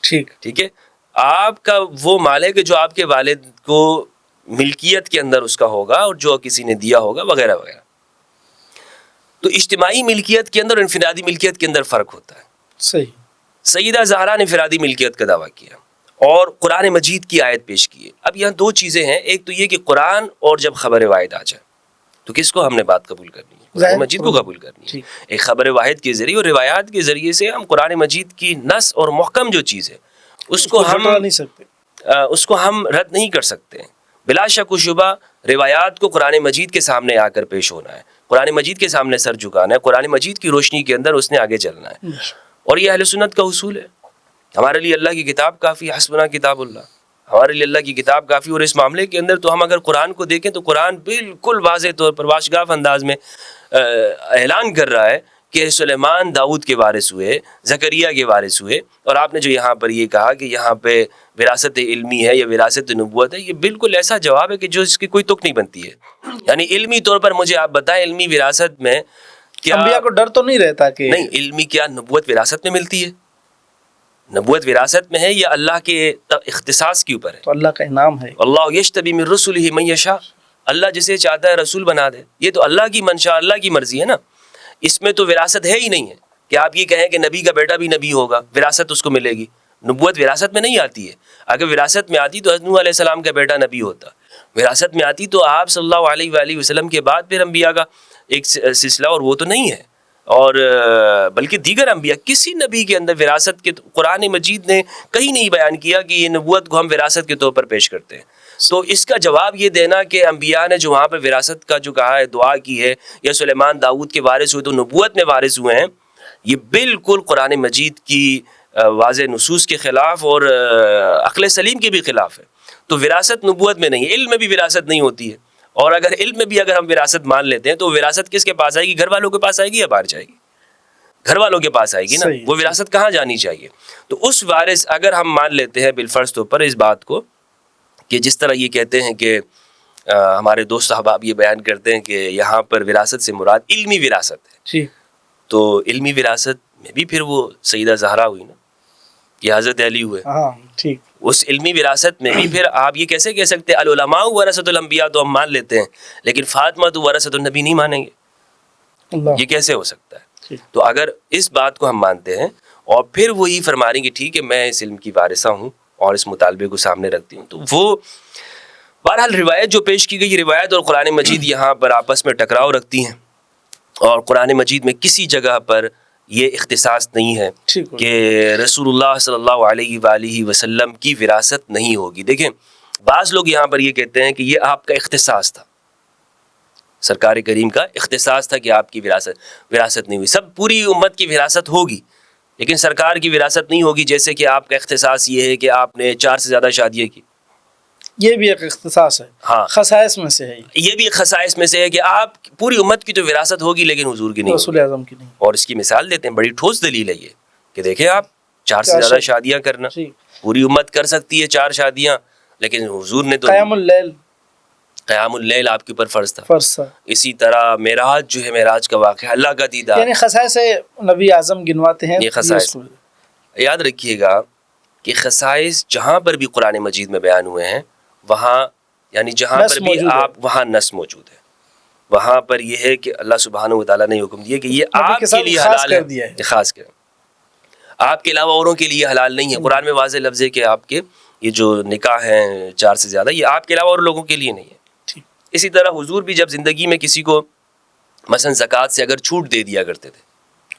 ٹھیک ہے، آپ کا وہ مال ہے کہ جو آپ کے والد کو ملکیت کے اندر اس کا ہوگا اور جو کسی نے دیا ہوگا وغیرہ وغیرہ. تو اجتماعی ملکیت کے اندر اور انفرادی ملکیت کے اندر فرق ہوتا ہے. صحیح. سیدہ زہرا نے انفرادی ملکیت کا دعویٰ کیا اور قرآن مجید کی آیت پیش کی ہے. اب یہاں دو چیزیں ہیں، ایک تو یہ کہ قرآن اور جب خبر واحد آ جائے تو کس کو ہم نے بات قبول کرنی ہے؟ قرآن مجید کو قبول کرنی ہے. ایک خبر واحد کے ذریعے اور روایات کے ذریعے سے ہم قرآن مجید کی نص اور محکم جو چیز ہے اس کو ہم رد نہیں کر سکتے. بلا شک و شبہ روایات کو قرآن مجید کے سامنے آ کر پیش ہونا ہے، قرآن مجید کے سامنے سر جھکانا ہے، قرآن مجید کی روشنی کے اندر اس نے آگے چلنا ہے. اور یہ اہل سنت کا اصول ہے. ہمارے لیے اللہ کی کتاب کافی، حسبنا کتاب اللہ، ہمارے لیے اللہ کی کتاب کافی. اور اس معاملے کے اندر تو ہم اگر قرآن کو دیکھیں تو قرآن بالکل واضح طور پر واشگاف انداز میں اعلان کر رہا ہے کہ سلیمان داؤد کے وارث ہوئے، زکریا کے وارث ہوئے. اور آپ نے جو یہاں پر یہ کہا کہ یہاں پہ وراثت علمی ہے یا وراثت نبوت ہے، یہ بالکل ایسا جواب ہے کہ جو اس کی کوئی تک نہیں بنتی ہے. یعنی علمی طور پر مجھے آپ بتائیں، علمی وراثت میں کیا انبیاء کو ڈر تو نہیں رہتا کہ نہیں، علمی کیا نبوت وراثت میں ملتی ہے؟ نبوت وراثت میں ہے یا اللہ کے اختصاص کے اوپر ہے؟ تو اللہ کا انعام ہے. اللہ یجتبی من رسلہ من یشاء، اللہ جسے چاہتا ہے رسول بنا دے. یہ تو اللہ کی منشا، اللہ کی مرضی ہے نا. اس میں تو وراثت ہے ہی نہیں ہے کہ آپ یہ کہیں کہ نبی کا بیٹا بھی نبی ہوگا، وراثت اس کو ملے گی. نبوت وراثت میں نہیں آتی ہے. اگر وراثت میں آتی تو نوح علیہ السلام کا بیٹا نبی ہوتا. وراثت میں آتی تو آپ صلی اللہ علیہ وآلہ وسلم کے بعد پھر انبیاء کا ایک سلسلہ، اور وہ تو نہیں ہے. اور بلکہ دیگر انبیاء، کسی نبی کے اندر وراثت کے قرآن مجید نے کہیں نہیں بیان کیا کہ یہ نبوت کو ہم وراثت کے طور پر پیش کرتے ہیں. تو اس کا جواب یہ دینا کہ انبیاء نے جو وہاں پر وراثت کا جو کہا ہے، دعا کی ہے، یا سلیمان داؤد کے وارث ہوئے تو نبوت میں وارث ہوئے ہیں، یہ بالکل قرآن مجید کی واضح نصوص کے خلاف اور عقل سلیم کے بھی خلاف ہے. تو وراثت نبوت میں نہیں ہے. علم میں بھی وراثت نہیں ہوتی ہے. اور اگر علم میں بھی اگر ہم وراثت مان لیتے ہیں تو وراثت کس کے پاس آئے گی؟ گھر والوں کے پاس آئے گی یا باہر جائے گی؟ گھر والوں کے پاس آئے گی نا. وہ وراثت کہاں جانی چاہیے؟ تو اس وارث اگر ہم مان لیتے ہیں بالفرض طور پر اس بات کو کہ جس طرح یہ کہتے ہیں کہ ہمارے دوست احباب یہ بیان کرتے ہیں کہ یہاں پر وراثت سے مراد علمی وراثت ہے، تو علمی وراثت میں بھی پھر وہ سیدہ زہرا ہوئی نا، یہ حضرت علی ہوئے. ٹھیک. اس علمی وراثت میں بھی پھر آپ یہ کیسے کہہ سکتے العلماء ورثۃ الانبیاء تو ہم مان لیتے ہیں، لیکن فاطمہ تو ورثۃ النبی نہیں مانیں گے؟ یہ کیسے ہو سکتا ہے؟ تو اگر اس بات کو ہم مانتے ہیں اور پھر وہی فرما رہے ہیں کہ ٹھیک ہے میں اس علم کی وارثہ ہوں اور اس مطالبے کو سامنے رکھتی ہوں، تو وہ بہرحال روایت جو پیش کی گئی، روایت اور قرآن مجید یہاں پر آپس میں ٹکراؤ رکھتی ہیں. اور قرآن مجید میں کسی جگہ پر یہ اختصاص نہیں ہے کہ رسول اللہ صلی اللہ علیہ وآلہ وسلم کی وراثت نہیں ہوگی. دیکھیں بعض لوگ یہاں پر یہ کہتے ہیں کہ یہ آپ کا اختصاص تھا، سرکار کریم کا اختصاص تھا کہ آپ کی وراثت نہیں ہوئی. سب پوری امت کی وراثت ہوگی لیکن سرکار کی وراثت نہیں ہوگی. جیسے کہ آپ کا اختصاص یہ ہے کہ آپ نے 4 سے زیادہ شادیاں کی، یہ بھی ایک اختصاص ہے. ہاں، خصائص میں سے ہے. یہ بھی ایک خصائص میں سے ہے کہ آپ پوری امت کی تو وراثت ہوگی لیکن حضور کی نہیں، رسول اعظم کی نہیں. اور اس کی مثال دیتے ہیں، بڑی ٹھوس دلیل ہے یہ کہ دیکھیں آپ 4 سے زیادہ شادیاں کرنا، پوری امت کر سکتی ہے 4 شادیاں، لیکن حضور نے تو قیام اللیل آپ کے اوپر فرض تھا. اسی طرح معراج جو ہے، معراج کا واقعہ اللہ کا دیدار، یعنی خصائص نبی اعظم گنواتے ہیں. یہ خصائص یاد رکھیے گا کہ خصائص جہاں پر بھی قرآن مجید میں بیان ہوئے ہیں وہاں، یعنی جہاں پر بھی آپ وہاں نص موجود ہے، وہاں پر یہ ہے کہ اللہ سبحانہ و تعالیٰ نے حکم دیا کہ یہ آپ کے لیے حلال ہے، خاص کر آپ کے علاوہ اوروں کے لیے حلال نہیں ہے. قرآن میں واضح لفظ ہے کہ آپ کے یہ جو نکاح ہیں 4 سے زیادہ، یہ آپ کے علاوہ اور لوگوں کے لیے نہیں ہے. اسی طرح حضور بھی جب زندگی میں کسی کو مثلا زکوٰۃ سے اگر چھوٹ دے دیا کرتے تھے،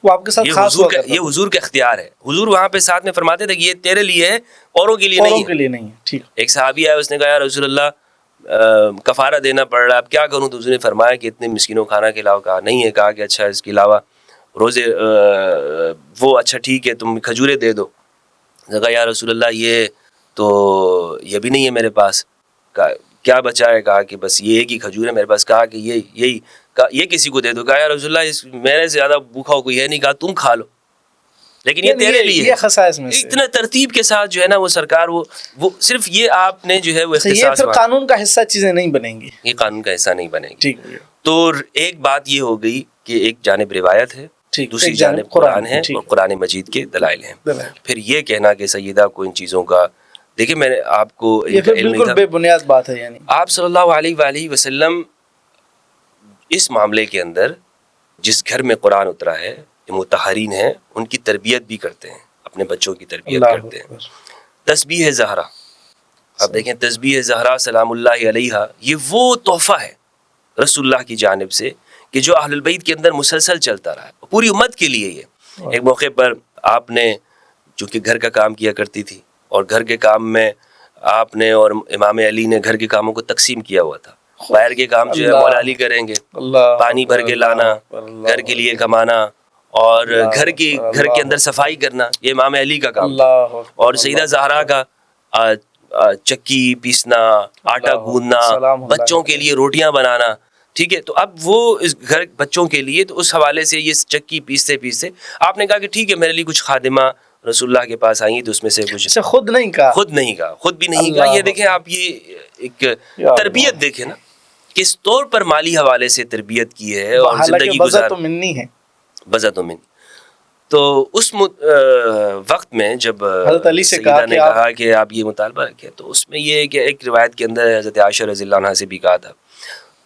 وہ آپ کے ساتھ خاص ہوا کرتا، یہ حضور کا اختیار ہے. حضور وہاں پہ ساتھ میں فرماتے تھے کہ یہ تیرے لیے ہے، اوروں کے لیے نہیں ہے. ٹھیک. ایک صحابی آیا، اس نے کہا یا رسول اللہ کفارہ دینا پڑ رہا ہے، اب کیا کروں؟ تو اس نے فرمایا کہ اتنے مسکینوں کھانا کھلاؤ. کہا نہیں ہے. کہا کہ اچھا اس کے علاوہ روزے وہ اچھا ٹھیک ہے تم کھجورے دے دو. کہا یا رسول اللہ یہ تو یہ بھی نہیں ہے میرے پاس. کہا کیا بچا ہے؟ کہا کہ بس یہ ایک ہی کھجور ہے میرے پاس. کہا کہ یہ کسی کو دے دو. کہا یا رسول اللہ میرے سے زیادہ بھوکھا ہو کوئی ہے نہیں. کہا تم کھا لو. لیکن یہ تیرے لیے یہ خصائص میں سے اتنا ترتیب کے ساتھ جو ہے نا وہ سرکار وہ صرف یہ آپ نے جو ہے وہ یہ پھر قانون کا حصہ چیزیں نہیں بنیں گی، یہ قانون کا حصہ نہیں بنے گی. ٹھیک. تو ایک بات یہ ہو گئی کہ ایک جانب روایت ہے، دوسری جانب قرآن ہے اور قرآن مجید کے دلائل ہیں. پھر یہ کہنا کہ سیدہ کو ان چیزوں کا، دیکھیں میں نے آپ کو یہ بالکل بے بنیاد بات ہے. یعنی آپ صلی اللہ علیہ وآلہ وسلم اس معاملے کے اندر جس گھر میں قرآن اترا ہے، مطہرین ہیں، ان کی تربیت بھی کرتے ہیں، اپنے بچوں کی تربیت کرتے ہیں. تسبیح زہرا، اب دیکھیں تسبیح زہرا سلام اللہ علیہا، یہ وہ تحفہ ہے رسول اللہ کی جانب سے کہ جو اہل البیت کے اندر مسلسل چلتا رہا ہے پوری امت کے لیے. یہ ایک موقع پر آپ نے چونکہ گھر کا کام کیا کرتی تھی اور گھر کے کام میں آپ نے اور امام علی نے گھر کے کاموں کو تقسیم کیا ہوا تھا. باہر کے کام جو ہے مولا علی کریں گے، پانی بھر کے لانا، گھر کے لیے کمانا اور گھر کے اندر صفائی کرنا، یہ امام علی کا کام تھا. اور سیدہ زہرا کا چکی پیسنا، آٹا گوندنا، بچوں کے لیے روٹیاں بنانا. ٹھیک ہے، تو اب وہ اس گھر بچوں کے لیے، تو اس حوالے سے یہ چکی پیستے آپ نے کہا کہ ٹھیک ہے میرے لیے کچھ خادمہ رسول اللہ کے پاس آئیں تو اس میں سے کچھ خود بھی نہیں کہا. یہ دیکھیں آپ، یہ ایک تربیت دیکھیں نا کس طور پر مالی حوالے سے تربیت کی ہے اور زندگی گزار بزا تو منی. تو اس وقت میں جب حضرت علی سے کہا کہ آپ یہ مطالبہ رکھیں، تو اس میں یہ کہ ایک روایت کے اندر حضرت عائشہ رضی اللہ عنہا سے بھی کہا تھا.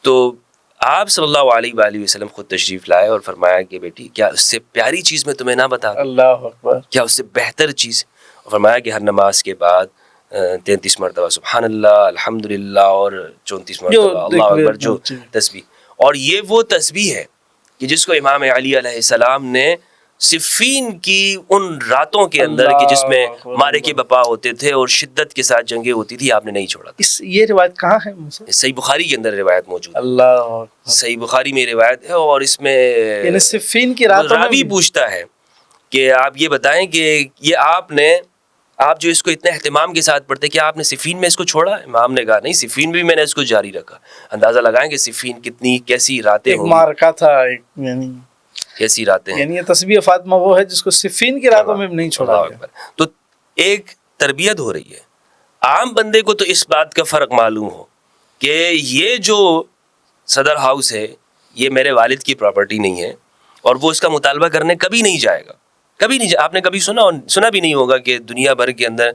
تو آپ صلی اللہ علیہ وآلہ وسلم خود تشریف لائے اور فرمایا کہ بیٹی کیا اس سے پیاری چیز میں تمہیں نہ بتا دوں؟ اللہ اکبر. کیا اس سے بہتر چیز؟ اور فرمایا کہ ہر نماز کے بعد 33 مرتبہ سبحان اللہ، الحمدللہ اور 34 مرتبہ اللہ اکبر جو تسبیح. اور یہ وہ تسبیح ہے کہ جس کو امام علی علیہ السلام نے صفین کی ان راتوں کے اندر کہ جس میں معرکے بپا ہوتے تھے اور شدت کے ساتھ جنگیں ہوتی تھی، آپ نے نہیں چھوڑا. یہ روایت کہاں ہے؟ صحیح بخاری کے اندر روایت موجود ہے. اللہ، صحیح بخاری میں روایت ہے. اور اس میں یعنی صفین کی راتوں راوی پوچھتا ہے کہ آپ یہ بتائیں کہ یہ آپ جو اس کو اتنے اہتمام کے ساتھ پڑھتے، کیا آپ نے صفین میں اس کو چھوڑا؟ امام نے کہا نہیں، صفین بھی میں نے اس کو جاری رکھا. اندازہ لگائیں کہ صفین کیسی راتیں ایک مارکا تھا، کیسی راتیں ہیں. یعنی یہ تسبیح فاطمہ وہ ہے جس کو صفین کی راتوں میں نہیں چھوڑا گیا. تو ایک تربیت ہو رہی ہے. عام بندے کو تو اس بات کا فرق معلوم ہو کہ یہ جو صدر ہاؤس ہے یہ میرے والد کی پراپرٹی نہیں ہے اور وہ اس کا مطالبہ کرنے کبھی نہیں جائے گا. کبھی نہیں آپ نے کبھی سنا بھی نہیں ہوگا کہ دنیا بھر کے اندر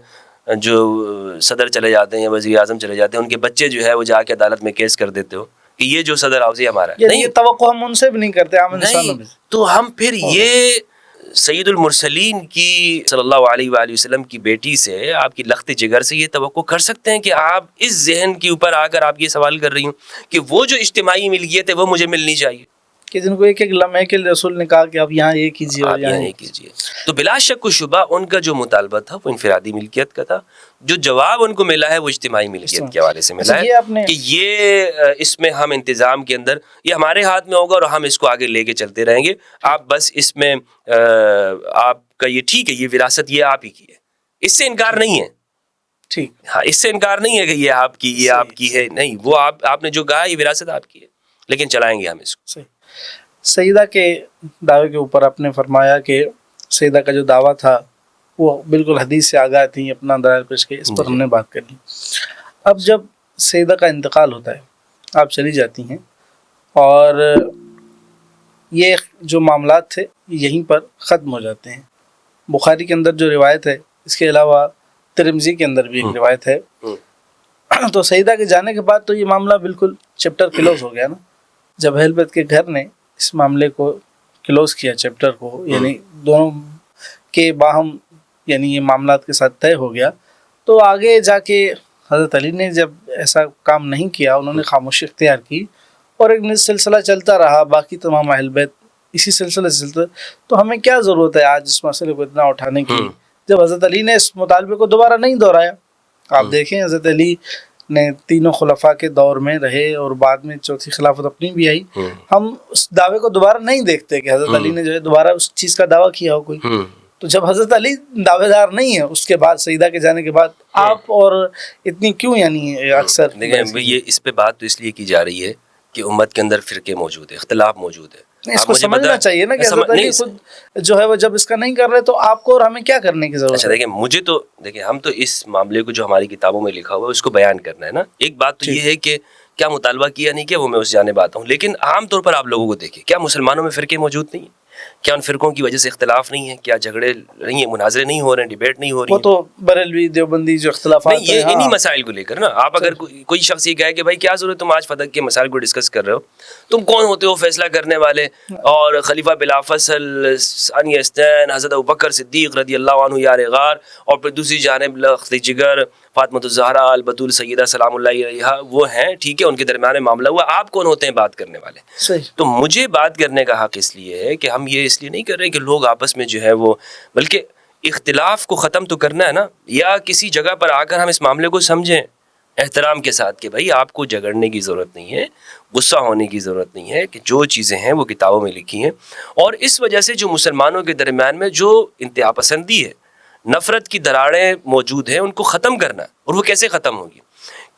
جو صدر چلے جاتے ہیں یا وزیر اعظم چلے جاتے ہیں، ان کے بچے جو ہے وہ جا کے عدالت میں کیس کر دیتے ہو کہ یہ جو صدر ہاؤس ہے ہمارا ہے. نہیں، یہ توقع ہم ان سے بھی نہیں کرتے عام انسانوں میں. تو ہم پھر یہ سید المرسلین کی صلی اللہ علیہ وآلہ وسلم کی بیٹی سے، آپ کی لخت جگر سے یہ توقع کر سکتے ہیں کہ آپ اس ذہن کے اوپر آ کر آپ یہ سوال کر رہی ہوں کہ وہ جو اجتماعی ملکیت ہے وہ مجھے ملنی چاہیے، کہ جن کو ایک ایک لمحے کے رسول نے کہا کہ آپ یہاں یہ کیجیے اور یہاں یہ کیجیے. تو بلا شک و شبہ ان کا جو مطالبہ تھا وہ انفرادی ملکیت کا تھا. جو جواب ان کو ملا ہے وہ اجتماعی ملکیت کے حوالے سے ملا ہے کہ یہ اس میں ہم انتظام کے اندر یہ ہمارے ہاتھ میں ہوگا اور ہم اس کو آگے لے کے چلتے رہیں گے. آپ بس اس میں آپ کا یہ ٹھیک ہے، یہ وراثت یہ آپ ہی کی ہے، اس سے انکار نہیں ہے. ٹھیک، ہاں، اس سے انکار نہیں ہے کہ یہ آپ کی، یہ آپ کی ہے. نہیں، وہ آپ نے جو کہا یہ وراثت آپ کی ہے، لیکن چلائیں گے ہم اس کو. سیدہ کے دعوے کے اوپر آپ نے فرمایا کہ سیدہ کا جو دعویٰ تھا وہ بالکل حدیث سے آگاہ تھی، اپنا دلائل پیش کیے، اس پر ہم نے بات کر لی. اب جب سیدہ کا انتقال ہوتا ہے، آپ چلی جاتی ہیں اور یہ جو معاملات تھے یہیں پر ختم ہو جاتے ہیں. بخاری کے اندر جو روایت ہے، اس کے علاوہ ترمذی کے اندر بھی ایک روایت ہے. تو سیدہ کے جانے کے بعد تو یہ معاملہ بالکل چیپٹر کلوز ہو گیا نا. جب اہل بیت کے گھر نے اس معاملے کو کلوز کیا، چیپٹر کو، یعنی دونوں کے باہم یعنی یہ معاملات کے ساتھ طے ہو گیا، تو آگے جا کے حضرت علی نے جب ایسا کام نہیں کیا، انہوں نے خاموشی اختیار کی اور ایک سلسلہ چلتا رہا، باقی تمام اہل بیت اسی سلسلے سے چلتا. تو ہمیں کیا ضرورت ہے آج اس مسئلے کو اتنا اٹھانے کی جب حضرت علی نے اس مطالبے کو دوبارہ نہیں دہرایا. آپ دیکھیں حضرت علی نے تینوں خلفاء کے دور میں رہے اور بعد میں چوتھی خلافت اپنی بھی آئی. ہم اس دعوے کو دوبارہ نہیں دیکھتے کہ حضرت علی نے جو ہے دوبارہ اس چیز کا دعویٰ کیا ہو کوئی. تو جب حضرت علی دعوے دار نہیں ہے اس کے بعد، سیدہ کے جانے کے بعد، آپ اور اتنی کیوں یعنی اکثر دیکھیں یہ اس پہ بات تو اس لیے کی جا رہی ہے کہ امت کے اندر فرقے موجود ہیں، اختلاف موجود ہے. اس کو سمجھنا چاہیے نا کہ حضرت علی خود جو ہے وہ جب اس کا نہیں کر رہے تو آپ کو اور ہمیں کیا کرنے کی ضرورت ہے؟ اچھا دیکھیں، مجھے تو دیکھیں، ہم تو اس معاملے کو جو ہماری کتابوں میں لکھا ہوا ہے اس کو بیان کرنا ہے نا. ایک بات تو یہ ہے کہ کیا مطالبہ کیا نہیں کیا وہ میں اس جانب آتا ہوں، لیکن عام طور پر آپ لوگوں کو دیکھیں، کیا مسلمانوں میں فرقے موجود نہیں ہیں؟ کیا ان فرقوں کی وجہ سے اختلاف نہیں ہے؟ کیا جھگڑے نہیں ہیں، مناظرے نہیں ہو رہے ہیں، ڈیبیٹ نہیں ہو رہی وہ تو بریلوی دیوبندی جو اختلافات نہیں، یہ انہی مسائل کو لے کر نا. آپ اگر کوئی شخص یہ کہے کہ بھائی کیا ضرورت تم آج فدق کے مسائل کو ڈسکس کر رہے ہو، تم کون ہوتے ہو فیصلہ کرنے والے؟ اور خلیفہ بلافصل ثانی اثنین حضرت ابوبکر صدیق رضی اللہ عنہ یار غار، اور پھر دوسری جانب لخت جگر فاطمہ الزہرا البتول سیدہ سلام اللہ علیہا، وہ ہیں، ٹھیک ہے، ان کے درمیان معاملہ ہوا. آپ کون ہوتے ہیں بات کرنے والے؟ صحیح. تو مجھے بات کرنے کا حق اس لیے ہے کہ ہم یہ اس لیے نہیں کر رہے کہ لوگ آپس میں جو ہے وہ، بلکہ اختلاف کو ختم تو کرنا ہے نا، یا کسی جگہ پر آ کر ہم اس معاملے کو سمجھیں احترام کے ساتھ کہ بھائی آپ کو جھگڑنے کی ضرورت نہیں ہے، غصہ ہونے کی ضرورت نہیں ہے، کہ جو چیزیں ہیں وہ کتابوں میں لکھی ہیں. اور اس وجہ سے جو مسلمانوں کے درمیان میں جو انتہا پسندی ہے، نفرت کی دراڑیں موجود ہیں، ان کو ختم کرنا. اور وہ کیسے ختم ہوگی؟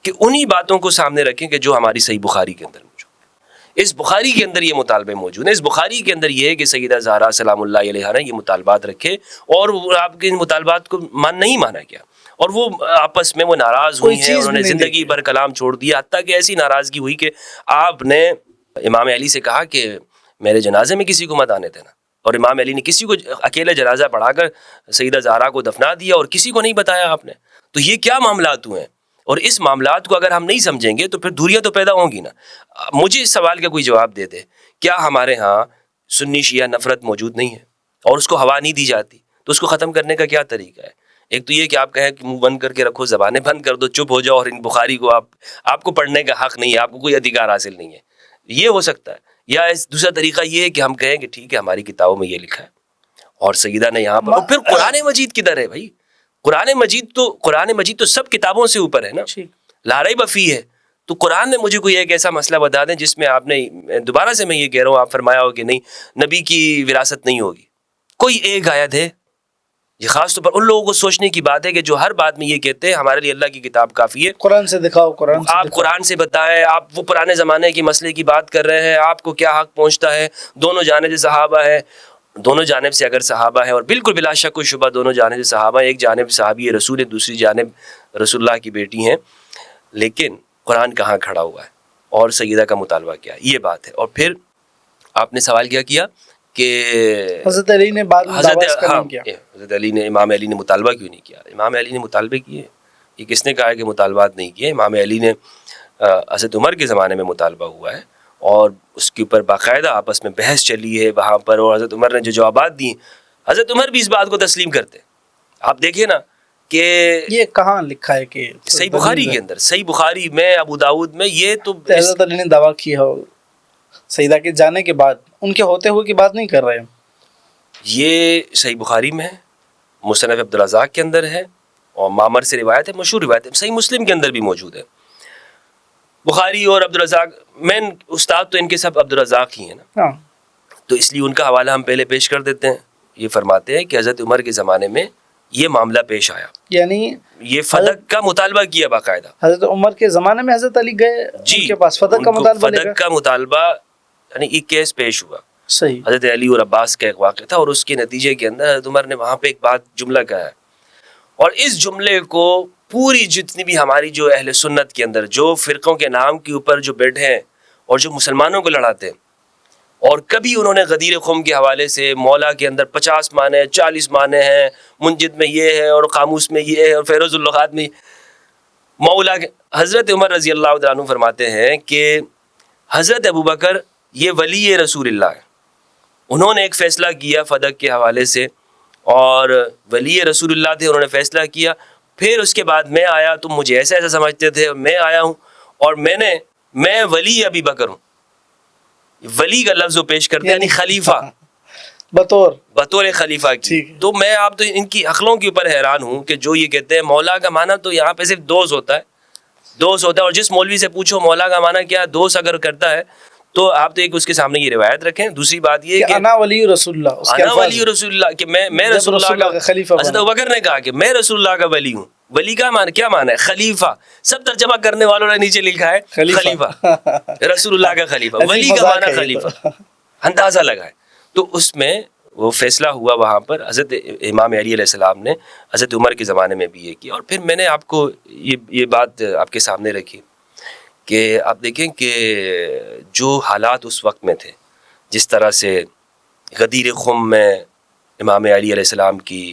کہ انہی باتوں کو سامنے رکھیں کہ جو ہماری صحیح بخاری کے اندر موجود ہے. اس بخاری کے اندر یہ مطالبے موجود ہیں، اس بخاری کے اندر یہ ہے کہ سیدہ زہرا سلام اللہ علیہا نے یہ مطالبات رکھے، اور آپ کے ان مطالبات کو نہیں مانا گیا، اور وہ آپس میں وہ ناراض ہوئی ہیں، انہوں نے زندگی بھر کلام چھوڑ دیا، حتیٰ کہ ایسی ناراضگی ہوئی کہ آپ نے امام علی سے کہا کہ میرے جنازے میں کسی کو مت آنے دینا، اور امام علی نے کسی کو اکیلے جنازہ پڑھا کر سیدہ زہرا کو دفنا دیا، اور کسی کو نہیں بتایا آپ نے. تو یہ کیا معاملات ہوئے ہیں؟ اور اس معاملات کو اگر ہم نہیں سمجھیں گے تو پھر دوریاں تو پیدا ہوں گی نا. مجھے اس سوال کا کوئی جواب دے دے، کیا ہمارے ہاں سنی شیعہ نفرت موجود نہیں ہے اور اس کو ہوا نہیں دی جاتی؟ تو اس کو ختم کرنے کا کیا طریقہ ہے؟ ایک تو یہ کہ آپ کہیں کہ منہ بند کر کے رکھو، زبانیں بند کر دو، چپ ہو جاؤ، اور ان بخاری کو آپ کو پڑھنے کا حق نہیں ہے، آپ کو کوئی ادھیکار حاصل نہیں ہے. یہ ہو سکتا ہے. یا دوسرا طریقہ یہ ہے کہ ہم کہیں کہ ٹھیک ہے ہماری کتابوں میں یہ لکھا ہے اور سیدہ نے یہاں پر. اور پھر قرآن مجید کدھر ہے بھائی؟ قرآن مجید تو سب کتابوں سے اوپر ہے نا، لا ریب فیہ ہے. تو قرآن میں مجھے کوئی ایک ایسا مسئلہ بتا دیں جس میں آپ نے دوبارہ سے میں یہ کہہ رہا ہوں، آپ فرمایا ہو کہ نہیں نبی کی وراثت نہیں ہوگی. کوئی ایک آیت ہے؟ یہ خاص طور پر ان لوگوں کو سوچنے کی بات ہے کہ جو ہر بات میں یہ کہتے ہیں ہمارے لیے اللہ کی کتاب کافی ہے. قرآن سے دکھاؤ، آپ قرآن سے بتائیں. آپ وہ پرانے زمانے کے مسئلے کی بات کر رہے ہیں، آپ کو کیا حق پہنچتا ہے؟ دونوں جانب سے صحابہ ہے، دونوں جانب سے اگر صحابہ ہیں، اور بالکل بلا شک و شبہ دونوں جانب سے صحابہ ہیں، ایک جانب صحابی رسول ہے، دوسری جانب رسول اللہ کی بیٹی ہیں، لیکن قرآن کہاں کھڑا ہوا ہے اور سیدہ کا مطالبہ کیا ہے؟ یہ بات ہے. اور پھر آپ نے سوال کیا کہ حضرت علی نے حضرت علی نے امام علی نے مطالبہ کیوں نہیں کیا؟ امام علی نے مطالبے کیے. یہ کس نے کہا ہے کہ مطالبات نہیں کیے؟ امام علی نے حضرت عمر کے زمانے میں مطالبہ ہوا ہے، اور اس کے اوپر باقاعدہ آپس میں بحث چلی ہے وہاں پر، اور حضرت عمر نے جو جوابات دی، حضرت عمر بھی اس بات کو تسلیم کرتے. آپ دیکھیے نا کہ یہ کہاں لکھا ہے کہ صحیح بخاری کے اندر، صحیح بخاری میں، ابو داؤد میں، یہ تو حضرت علی نے دعویٰ کیا ہو سیدہ کے جانے کے بعد، ان کے ہوتے ہوئے کی بات نہیں کر رہے ہیں. یہ صحیح بخاری میں ہے، مصنف عبدالرزاق کے اندر ہے، اور معمر سے روایت ہے، مشہور روایت ہے، صحیح مسلم کے اندر بھی موجود ہے. بخاری اور عبدالرزاق، مین استاد تو ان کے سب عبدالرزاق ہی ہیں نا، تو اس لیے ان کا حوالہ ہم پہلے پیش کر دیتے ہیں. یہ فرماتے ہیں کہ حضرت عمر کے زمانے میں یہ معاملہ پیش آیا، یعنی یہ فدق کا مطالبہ کیا باقاعدہ. حضرت عمر کے زمانے میں حضرت علی گئے ان کے پاس فدق کا مطالبہ یعنی ایک کیس پیش ہوا. صحیح. حضرت علی اور عباس کا ایک واقعہ تھا، اور اس کے نتیجے کے اندر حضرت عمر نے وہاں پہ ایک جملہ کہا ہے، اور اس جملے کو پوری جتنی بھی ہماری جو اہل سنت کے اندر جو فرقوں کے نام کے اوپر جو بیٹھے ہیں اور جو مسلمانوں کو لڑاتے ہیں، اور کبھی انہوں نے غدیر خم کے حوالے سے مولا کے اندر 50 معنی 40 معنی ہیں، منجد میں یہ ہے، اور قاموس میں یہ ہے، اور فیروز اللغات میں مولا کے. حضرت عمر رضی اللہ تعالیٰ عنہ فرماتے ہیں کہ حضرت ابوبکر یہ ولی رسول اللہ ہے، انہوں نے ایک فیصلہ کیا فدق کے حوالے سے، اور ولی رسول اللہ تھے، انہوں نے فیصلہ کیا. پھر اس کے بعد میں آیا، تم مجھے ایسا سمجھتے تھے، میں آیا ہوں اور میں ولی ابی بکر ہوں. ولی کا لفظ پیش کرتے ہیں یعنی خلیفہ، بطور خلیفہ کی. تو میں آپ تو ان کی عقلوں کے اوپر حیران ہوں کہ جو یہ کہتے ہیں مولا کا معنی تو یہاں پہ صرف دوست ہوتا ہے، اور جس مولوی سے پوچھو مولا کا معنی کیا، دوست اگر کرتا ہے تو آپ تو ایک اس کے سامنے یہ روایت رکھیں. دوسری بات یہ کہ انا ولی رسول اللہ، انا ولی رسول اللہ، کہ میں رسول اللہ کا خلیفہ. حضرت ابوبکر نے کہا کہ میں رسول اللہ کا ولی ہوں. ولی کا معنی کیا معنی ہے؟ خلیفہ. سب ترجمہ کرنے والوں نے نیچے لکھا ہے خلیفہ، رسول اللہ کا خلیفہ. ولی کا معنی خلیفہ. اندازہ لگائیں. تو اس میں وہ فیصلہ ہوا وہاں پر حضرت امام علی علیہ السلام نے حضرت عمر کے زمانے میں بھی یہ کیا. اور پھر میں نے آپ کو یہ بات آپ کے سامنے رکھی کہ آپ دیکھیں کہ جو حالات اس وقت میں تھے، جس طرح سے غدیر خم میں امام علی علیہ السلام کی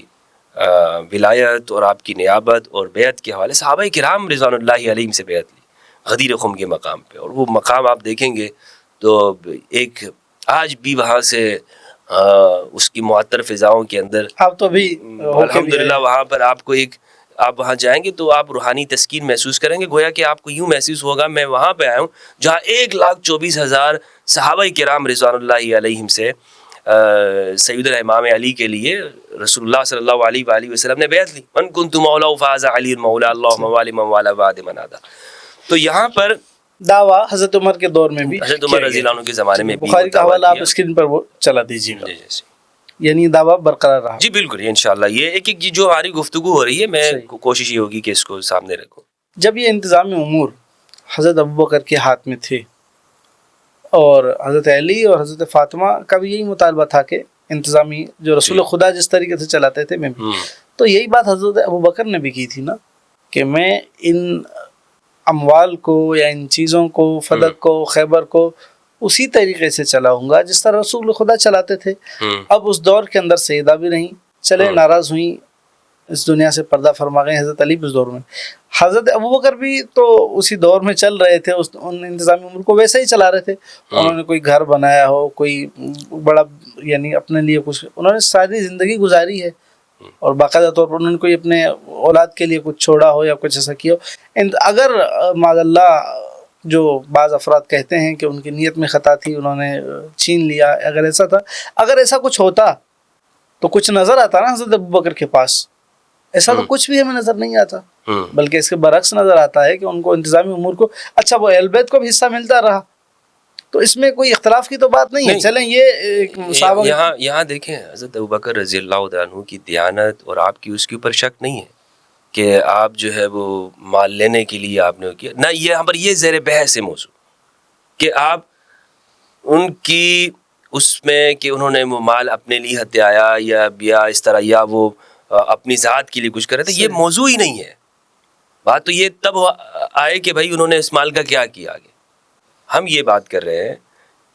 ولایت اور آپ کی نیابت اور بیعت کے حوالے صحابہ کرام رضوان اللہ علیہم سے بیعت لی غدیر خم کے مقام پہ. اور وہ مقام آپ دیکھیں گے تو ایک آج بھی وہاں سے اس کی معطر فضاؤں کے اندر آپ تو بھی الحمدللہ وہاں پر آپ کو آپ وہاں جائیں گے تو آپ روحانی تسکین محسوس کریں گے. گویا کہ آپ کو یوں محسوس ہوگا میں وہاں پہ آیا ہوں جہاں 1,24,000 صحابہ کرام رضوان اللہ علیہم سے سیدنا امام علی کے لیے رسول اللہ صلی اللہ علیہ وآلہ وسلم نے بیعت لی. من کنت مولا فاز علی مولا اللہم والی من والا بعد من آدا. تو یہاں پر دعویٰ حضرت عمر کے دور میں بھی حضرت عمر رضی اللہ عنہ کے زمانے میں بھی بخاری کا حوالہ آپ اسکرین پر وہ چلا دیجیے گا. یعنی دعویٰ برقرار رہا. جی بالکل انشاءاللہ. یہ ایک جو ہماری گفتگو ہو رہی ہے میں کوشش یہ ہوگی کہ اس کو سامنے رکھوں. جب یہ انتظامی امور حضرت ابوبکر کے ہاتھ میں تھے اور حضرت علی اور حضرت فاطمہ کا بھی یہی مطالبہ تھا کہ انتظامی جو رسول خدا جس طریقے سے چلاتے تھے میں بھی، تو یہی بات حضرت ابوبکر نے بھی کی تھی نا کہ میں ان اموال کو یا ان چیزوں کو، فدق کو، خیبر کو اسی طریقے سے چلاؤں گا جس طرح رسول خدا چلاتے تھے. اب اس دور کے اندر سیدہ بھی نہیں چلے، ناراض ہوئیں، اس دنیا سے پردہ فرما گئے حضرت علی بھی اس دور میں. حضرت ابوبکر بھی تو اسی دور میں چل رہے تھے، ان انتظامی امور کو ویسے ہی چلا رہے تھے. انہوں نے کوئی گھر بنایا ہو، کوئی بڑا یعنی اپنے لیے کچھ انہوں نے ساری زندگی گزاری ہے اور باقاعدہ طور پر انہوں نے کوئی اپنے اولاد کے لیے کچھ چھوڑا ہو یا کچھ ایسا کیا ہو. اگر معاذ اللہ جو بعض افراد کہتے ہیں کہ ان کی نیت میں خطا تھی، انہوں نے چھین لیا، اگر ایسا تھا، اگر ایسا کچھ ہوتا تو کچھ نظر آتا نا حضرت ابوبکر کے پاس. ایسا تو کچھ بھی ہمیں نظر نہیں آتا، بلکہ اس کے برعکس نظر آتا ہے کہ ان کو انتظامی امور کو اچھا وہ اہل بیت کو بھی حصہ ملتا رہا. تو اس میں کوئی اختلاف کی تو بات نہیں ہے. چلیں یہ یہاں دیکھیں حضرت ابوبکر رضی اللہ عنہ کی دیانت اور آپ کی اس کے اوپر شک نہیں ہے کہ آپ جو ہے وہ مال لینے کے لیے آپ نے کیا، نہ یہاں پر یہ زیر بحث ہے موضوع کہ آپ ان کی اس میں کہ انہوں نے وہ مال اپنے لیے ہتھیایا یا اس طرح یا وہ اپنی ذات کے لیے کچھ کر رہے تھے. یہ موضوع ہی نہیں ہے. بات تو یہ تب آئے کہ بھائی انہوں نے اس مال کا کیا کیا آگے. ہم یہ بات کر رہے ہیں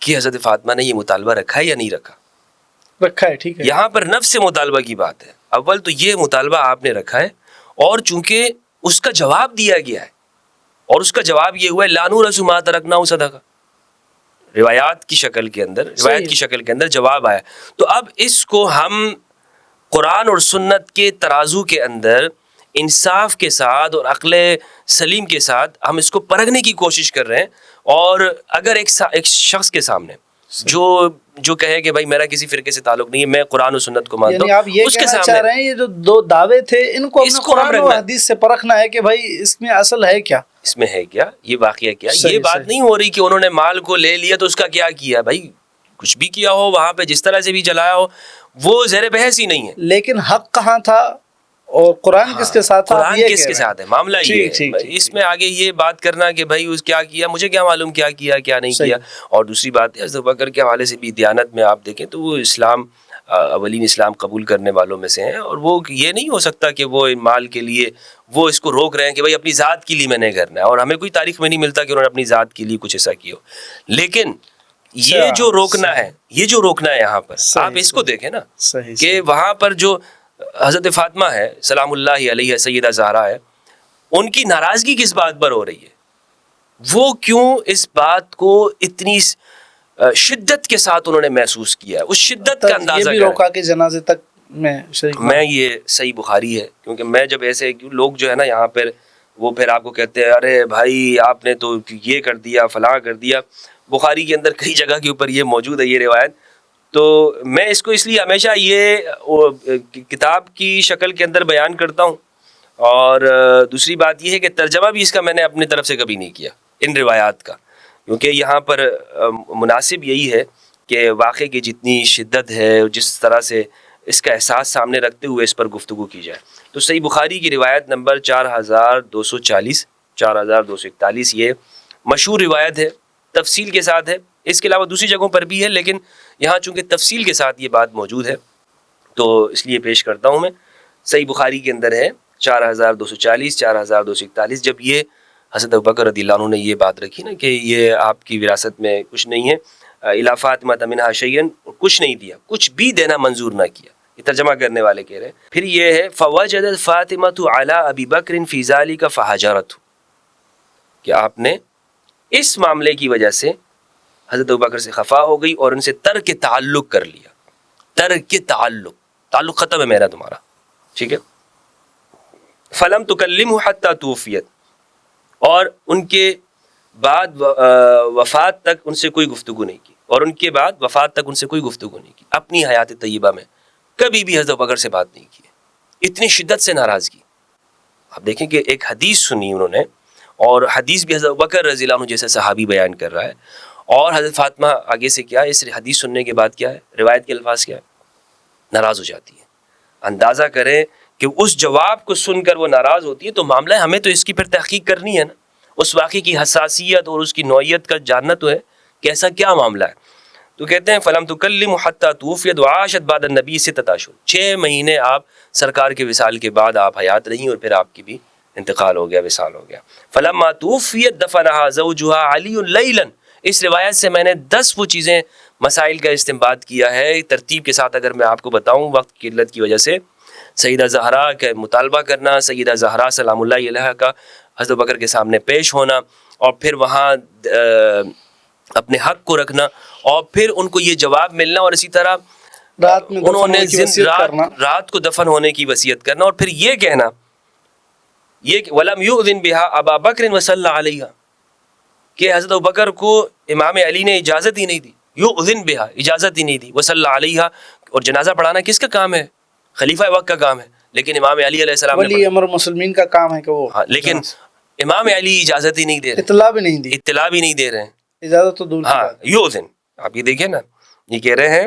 کہ حضرت فاطمہ نے یہ مطالبہ رکھا ہے یا نہیں رکھا ہے. ٹھیک ہے، یہاں پر نفس سے مطالبہ کی بات ہے. اول تو یہ مطالبہ آپ نے رکھا ہے اور چونکہ اس کا جواب دیا گیا ہے اور اس کا جواب یہ ہوا ہے لا نورث ما ترکنا صدقہ، روایت کی شکل کے اندر جواب آیا. تو اب اس کو ہم قرآن اور سنت کے ترازو کے اندر انصاف کے ساتھ اور عقل سلیم کے ساتھ ہم اس کو پرکھنے کی کوشش کر رہے ہیں. اور اگر ایک شخص کے سامنے جو کہے کہ بھائی میرا کسی فرقے سے تعلق نہیں ہے، میں قرآن و سنت کو مانتا ہوں، آپ یہ کہنا چاہ رہے ہیں یہ جو دو دعوے تھے ان کو قرآن و حدیث سے پرکھنا ہے کہ بھائی اس میں اصل ہے کیا، اس میں ہے کیا، یہ واقعہ کیا. یہ بات نہیں ہو رہی کہ انہوں نے مال کو لے لیا تو اس کا کیا کیا. بھائی کچھ بھی کیا ہو وہاں پہ، جس طرح سے بھی چلایا ہو، وہ زیر بحث ہی نہیں ہے. لیکن حق کہاں تھا اور قرآن کس کے ساتھ تھا، قرآن کس کے ساتھ ہے، معاملہ یہ ہے. اس میں آگے یہ بات کرنا کہ بھائی اس کیا کیا، مجھے کیا معلوم کیا کیا کیا نہیں کیا. اور دوسری بات حضرت ابوبکر کے حوالے سے بھی دیانت میں آپ دیکھیں تو وہ اولین اسلام قبول کرنے والوں میں سے ہیں. اور وہ یہ نہیں ہو سکتا کہ وہ مال کے لیے وہ اس کو روک رہے ہیں کہ بھائی اپنی ذات کے لیے میں نے کرنا ہے. اور ہمیں کوئی تاریخ میں نہیں ملتا کہ انہوں نے اپنی ذات کے لیے کچھ ایسا کیا ہو. لیکن یہ جو روکنا ہے یہاں پر آپ اس کو دیکھیں نا کہ وہاں پر جو حضرت فاطمہ ہے سلام اللہ علیہ، سیدہ زہرا ہے، ان کی ناراضگی کس بات پر ہو رہی ہے، وہ کیوں اس بات کو اتنی شدت کے ساتھ انہوں نے محسوس کیا ہے، اس شدت کا اندازہ یہ بھی روکا کہ جنازے تک میں یہ صحیح بخاری ہے. کیونکہ میں جب ایسے لوگ جو ہے نا یہاں پر وہ پھر آپ کو کہتے ہیں ارے بھائی آپ نے تو یہ کر دیا، فلاں کر دیا. بخاری کے اندر کئی جگہ کے اوپر یہ موجود ہے یہ روایت. تو میں اس کو اس لیے ہمیشہ یہ کتاب کی شکل کے اندر بیان کرتا ہوں. اور دوسری بات یہ ہے کہ ترجمہ بھی اس کا میں نے اپنی طرف سے کبھی نہیں کیا ان روایات کا، کیونکہ یہاں پر مناسب یہی ہے کہ واقعے کی جتنی شدت ہے جس طرح سے اس کا احساس سامنے رکھتے ہوئے اس پر گفتگو کی جائے. تو صحیح بخاری کی روایت نمبر 4240 4241 یہ مشہور روایت ہے، تفصیل کے ساتھ ہے. اس کے علاوہ دوسری جگہوں پر بھی ہے لیکن یہاں چونکہ تفصیل کے ساتھ یہ بات موجود ہے تو اس لیے پیش کرتا ہوں میں. صحیح بخاری کے اندر ہے 4240 4241. جب یہ حضرت ابوبکر رضی اللہ عنہ نے یہ بات رکھی نا کہ یہ آپ کی وراثت میں کچھ نہیں ہے، الا فاطمہ منہا شیئن، کچھ نہیں دیا، کچھ بھی دینا منظور نہ کیا. یہ ترجمہ کرنے والے کہہ رہے ہیں. پھر یہ ہے فوجدت فاطمہ علی ابی بکر فی ذلک فہجرته، کہ آپ نے اس معاملے کی وجہ سے حضرت ابوبکر سے خفا ہو گئی اور ان سے ترک تعلق کر لیا. ترک تعلق ختم ہے میرا تمہارا، ٹھیک ہے. فلم تکلمہ حتی توفیت، اور ان کے بعد وفات تک ان سے کوئی گفتگو نہیں کی، اور ان کے بعد وفات تک ان سے کوئی گفتگو نہیں کی. اپنی حیات طیبہ میں کبھی بھی حضرت ابوبکر سے بات نہیں کی. اتنی شدت سے ناراضگی. آپ دیکھیں کہ ایک حدیث سنی انہوں نے، اور حدیث بھی حضرت ابوبکر رضی اللہ عنہ جیسے صحابی بیان کر رہا ہے، اور حضرت فاطمہ آگے سے کیا ہے، اس حدیث سننے کے بعد کیا ہے، روایت کے الفاظ کیا ہے، ناراض ہو جاتی ہے. اندازہ کریں کہ اس جواب کو سن کر وہ ناراض ہوتی ہے، تو معاملہ ہے ہمیں تو اس کی پھر تحقیق کرنی ہے نا، اس واقعے کی حساسیت اور اس کی نوعیت کا جاننا تو ہے کہ ایسا کیا معاملہ ہے. تو کہتے ہیں فلم تکلم حتی توفیت وعاشت بعد النبی 6 اشہر، 6 مہینے آپ سرکار کے وصال کے بعد آپ حیات رہیں، اور پھر آپ کی بھی انتقال ہو گیا، وصال ہو گیا. فلما توفیت دفنہا زوجہا علی لیلا. اس روایت سے میں نے 10 وہ چیزیں مسائل کا استنباط کیا ہے ترتیب کے ساتھ. اگر میں آپ کو بتاؤں وقت کی قلت کی وجہ سے، سیدہ زہرا کا مطالبہ کرنا، سیدہ زہرا سلام اللہ علیہا کا حضرت بکر کے سامنے پیش ہونا، اور پھر وہاں اپنے حق کو رکھنا، اور پھر ان کو یہ جواب ملنا، اور اسی طرح رات میں انہوں نے رات کو دفن ہونے کی وصیت کرنا، اور پھر یہ کہنا یہ وَلَمْ يُؤْذِنْ بِهَا أَبَا بَكْرٍ وَصَلَّى عَلَيْهَا، کہ حضرت ابوبکر کو امام علی نے اجازت ہی نہیں دی. یؤذن بہا، اجازت ہی نہیں دی. وصلی علیہا، اور جنازہ پڑھانا کس کا کام ہے؟ خلیفہ وقت کا کام ہے، لیکن امام علی علیہ السلام ولی امر مسلمین کا کام ہے کہ وہ، لیکن امام علی اجازت ہی نہیں دے رہے، اطلاع بھی نہیں دی، اطلاع بھی نہیں دے رہے ہیں. اجازت تو دور کی ہاں بات ہے. یؤذن، آپ یہ دیکھیں نا، یہ کہہ رہے ہیں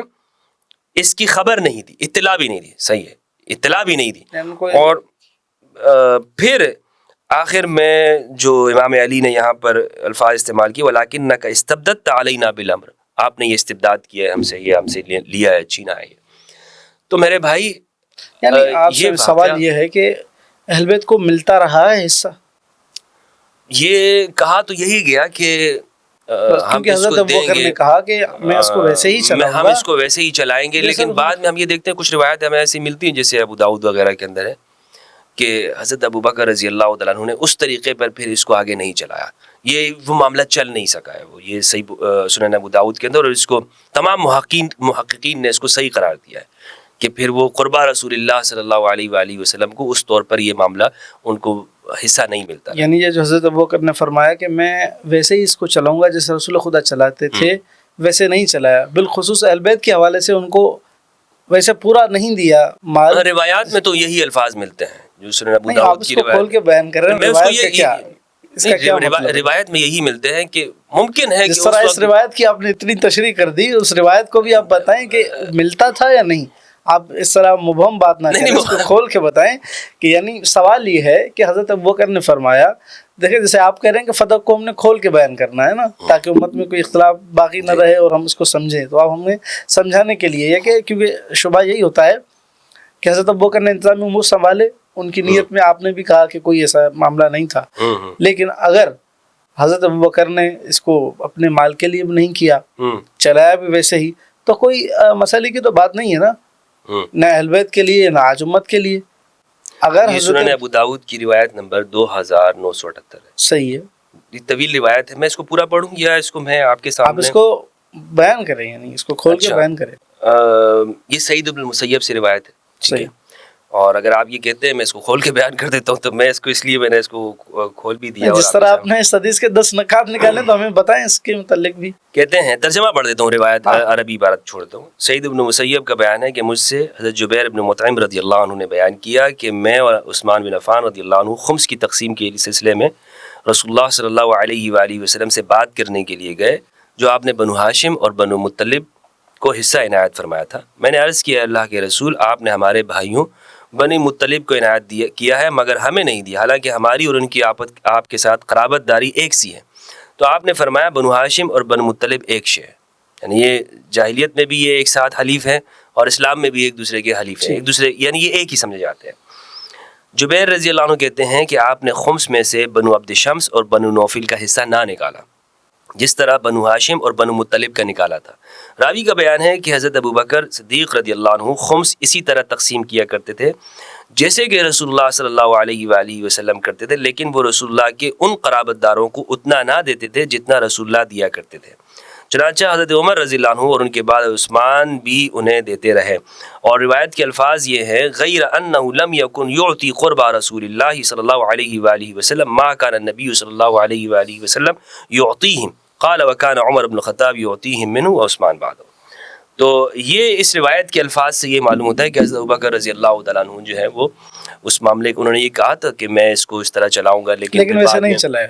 اس کی خبر نہیں دی، اطلاع بھی نہیں دی. صحیح ہے، اطلاع بھی نہیں دی. اور پھر آخر میں جو امام علی نے یہاں پر الفاظ استعمال کیے وَلَكِنَّكَ اسْتَبْدَدْتَ عَلَيْنَا بِالْأَمْرِ، آپ نے یہ استبداد کیا ہے ہم سے، یہ ہم سے لیا ہے، چھینا ہے. تو میرے بھائی یعنی آپ سے سوال یہ ہے کہ اہل بیت کو ملتا رہا ہے حصہ؟ یہ کہا تو یہی گیا کہ ہم اس کو دیں گے، نے کہا کہ میں اس کو ویسے ہی چلاؤں گا، ہم اس کو ویسے ہی چلائیں گے. لیکن بعد میں ہم یہ دیکھتے ہیں کچھ روایت ہمیں ایسی ملتی ہیں جیسے ابو داؤد وغیرہ کے اندر ہے کہ حضرت ابوبکر رضی اللہ تعالیٰ عنہ نے اس طریقے پر پھر اس کو آگے نہیں چلایا، یہ وہ معاملہ چل نہیں سکا ہے. وہ یہ صحیح سنن ابو داؤد کے اندر، اور اس کو تمام محققین نے اس کو صحیح قرار دیا ہے کہ پھر وہ قربہ رسول اللہ صلی اللہ علیہ وآلہ وسلم کو اس طور پر یہ معاملہ ان کو حصہ نہیں ملتا. یعنی یہ جو حضرت ابوبکر نے فرمایا کہ میں ویسے ہی اس کو چلاؤں گا جیسے رسول خدا چلاتے تھے، ویسے نہیں چلایا. بالخصوص اہل بیت کے حوالے سے ان کو ویسے پورا نہیں دیا مال. روایات میں تو یہی الفاظ ملتے ہیں جو سنن ابو داؤد کی روایت، کھول کے بیان کر رہے ہیں. روایت میں یہی ملتے ہیں کہ ممکن ہے جس طرح اس روایت کی آپ نے اتنی تشریح کر دی، اس روایت کو بھی آپ بتائیں کہ ملتا تھا یا نہیں. آپ اس طرح مبہم بات نہ کریں، اس کو کھول کے بتائیں کہ یعنی سوال یہ ہے کہ حضرت ابوبکر نے فرمایا، دیکھیں جیسے آپ کہہ رہے ہیں کہ فتح کو ہم نے کھول کے بیان کرنا ہے نا، تاکہ امت میں کوئی اختلاف باقی نہ رہے اور ہم اس کو سمجھیں. تو آپ ہمیں سمجھانے کے لیے یہ کہ کیونکہ شبہ یہی ہوتا ہے کہ حضرت ابوبکر نے انتظامی امور سنبھالے، ان کی نیت میں آپ نے بھی کہا کہ کوئی ایسا معاملہ نہیں تھا، لیکن اگر حضرت ابوبکر نے اس کو اپنے مال کے لیے بھی نہیں کیا، چلایا بھی ویسے ہی، تو کوئی مسئلے کی تو بات نہیں ہے نا، نہ اہل بیت کے لیے نہ آج امت کے لیے. اگر سنن ابو داؤد کی روایت نمبر 2978 ہے. صحیح ہے، یہ طویل روایت ہے. میں اس کو پورا پڑھوں یا اس کو میں آپ کے سامنے، آپ اس کو بیان کریں، یعنی اس کو کھول کے بیان کریں. یہ سعید بن المسیب سے روایت ہے. صحیح. اور اگر آپ یہ کہتے ہیں میں اس کو کھول کے بیان کر دیتا ہوں تو میں اس کو اس لیے میں نے اس کو کھول بھی دیا. جس طرح آپ نے اس حدیث کے 10 نکات نکالے تو ہمیں بتائیں اس کے متعلق بھی. کہتے ہیں، ترجمہ پڑھ دیتا ہوں، روایت عربی عبارت چھوڑ دیتا ہوں. سعید بن مسیب کا بیان ہے کہ مجھ سے حضرت جبیر بن مطعم رضی اللہ عنہ نے بیان کیا کہ میں اور عثمان بن عفان رضی اللہ عنہ خمس کی تقسیم کے سلسلے میں رسول اللہ صلی اللہ علیہ وآلہ وسلم سے بات کرنے کے لیے گئے، جو آپ نے بنو ہاشم اور بنو مطلب کو حصہ عنایت فرمایا تھا. میں نے عرض کیا اللہ کے رسول، آپ نے ہمارے بھائیوں بنی مطلب کو عنایت کیا ہے مگر ہمیں نہیں دیا، حالانکہ ہماری اور ان کی آپ کے ساتھ قرابت داری ایک سی ہے. تو آپ نے فرمایا بنو ہاشم اور بنو مطلب ایک شے ہے. یعنی یہ جاہلیت میں بھی یہ ایک ساتھ حلیف ہیں اور اسلام میں بھی ایک دوسرے کے حلیف ہیں، ایک دوسرے یعنی یہ ایک ہی سمجھے جاتے ہیں۔ جبیر رضی اللہ عنہ کہتے ہیں کہ آپ نے خمس میں سے بنو عبد شمس اور بنو نوفل کا حصہ نہ نکالا، جس طرح بنو ہاشم اور بنو مطلب کا نکالا تھا۔ راوی کا بیان ہے کہ حضرت ابوبکر صدیق رضی اللہ عنہ خمس اسی طرح تقسیم کیا کرتے تھے جیسے کہ رسول اللہ صلی اللہ علیہ وآلہ وسلم کرتے تھے، لیکن وہ رسول اللہ کے ان قرابت داروں کو اتنا نہ دیتے تھے جتنا رسول اللہ دیا کرتے تھے۔ چنانچہ حضرت عمر رضی اللہ عنہ اور ان کے بعد عثمان بھی انہیں دیتے رہے، اور روایت کے الفاظ یہ ہیں غیر انہ لم یکن یعطی قربا رسول اللہ صلی اللہ علیہ وآلہ وسلم ما کان النبی صلی اللہ علیہ وآلہ وسلم یعطیہم قال وکان عمر بن الخطاب یعطیہم منہ وعثمان بعدہ۔ تو یہ اس روایت کے الفاظ سے یہ معلوم ہوتا ہے کہ حضرت ابوبکر رضی اللہ تعالیٰ عنہ جو ہے وہ اس معاملے کو انہوں نے یہ کہا تھا کہ میں اس کو اس طرح چلاؤں گا، لیکن ویسے نہیں چلایا،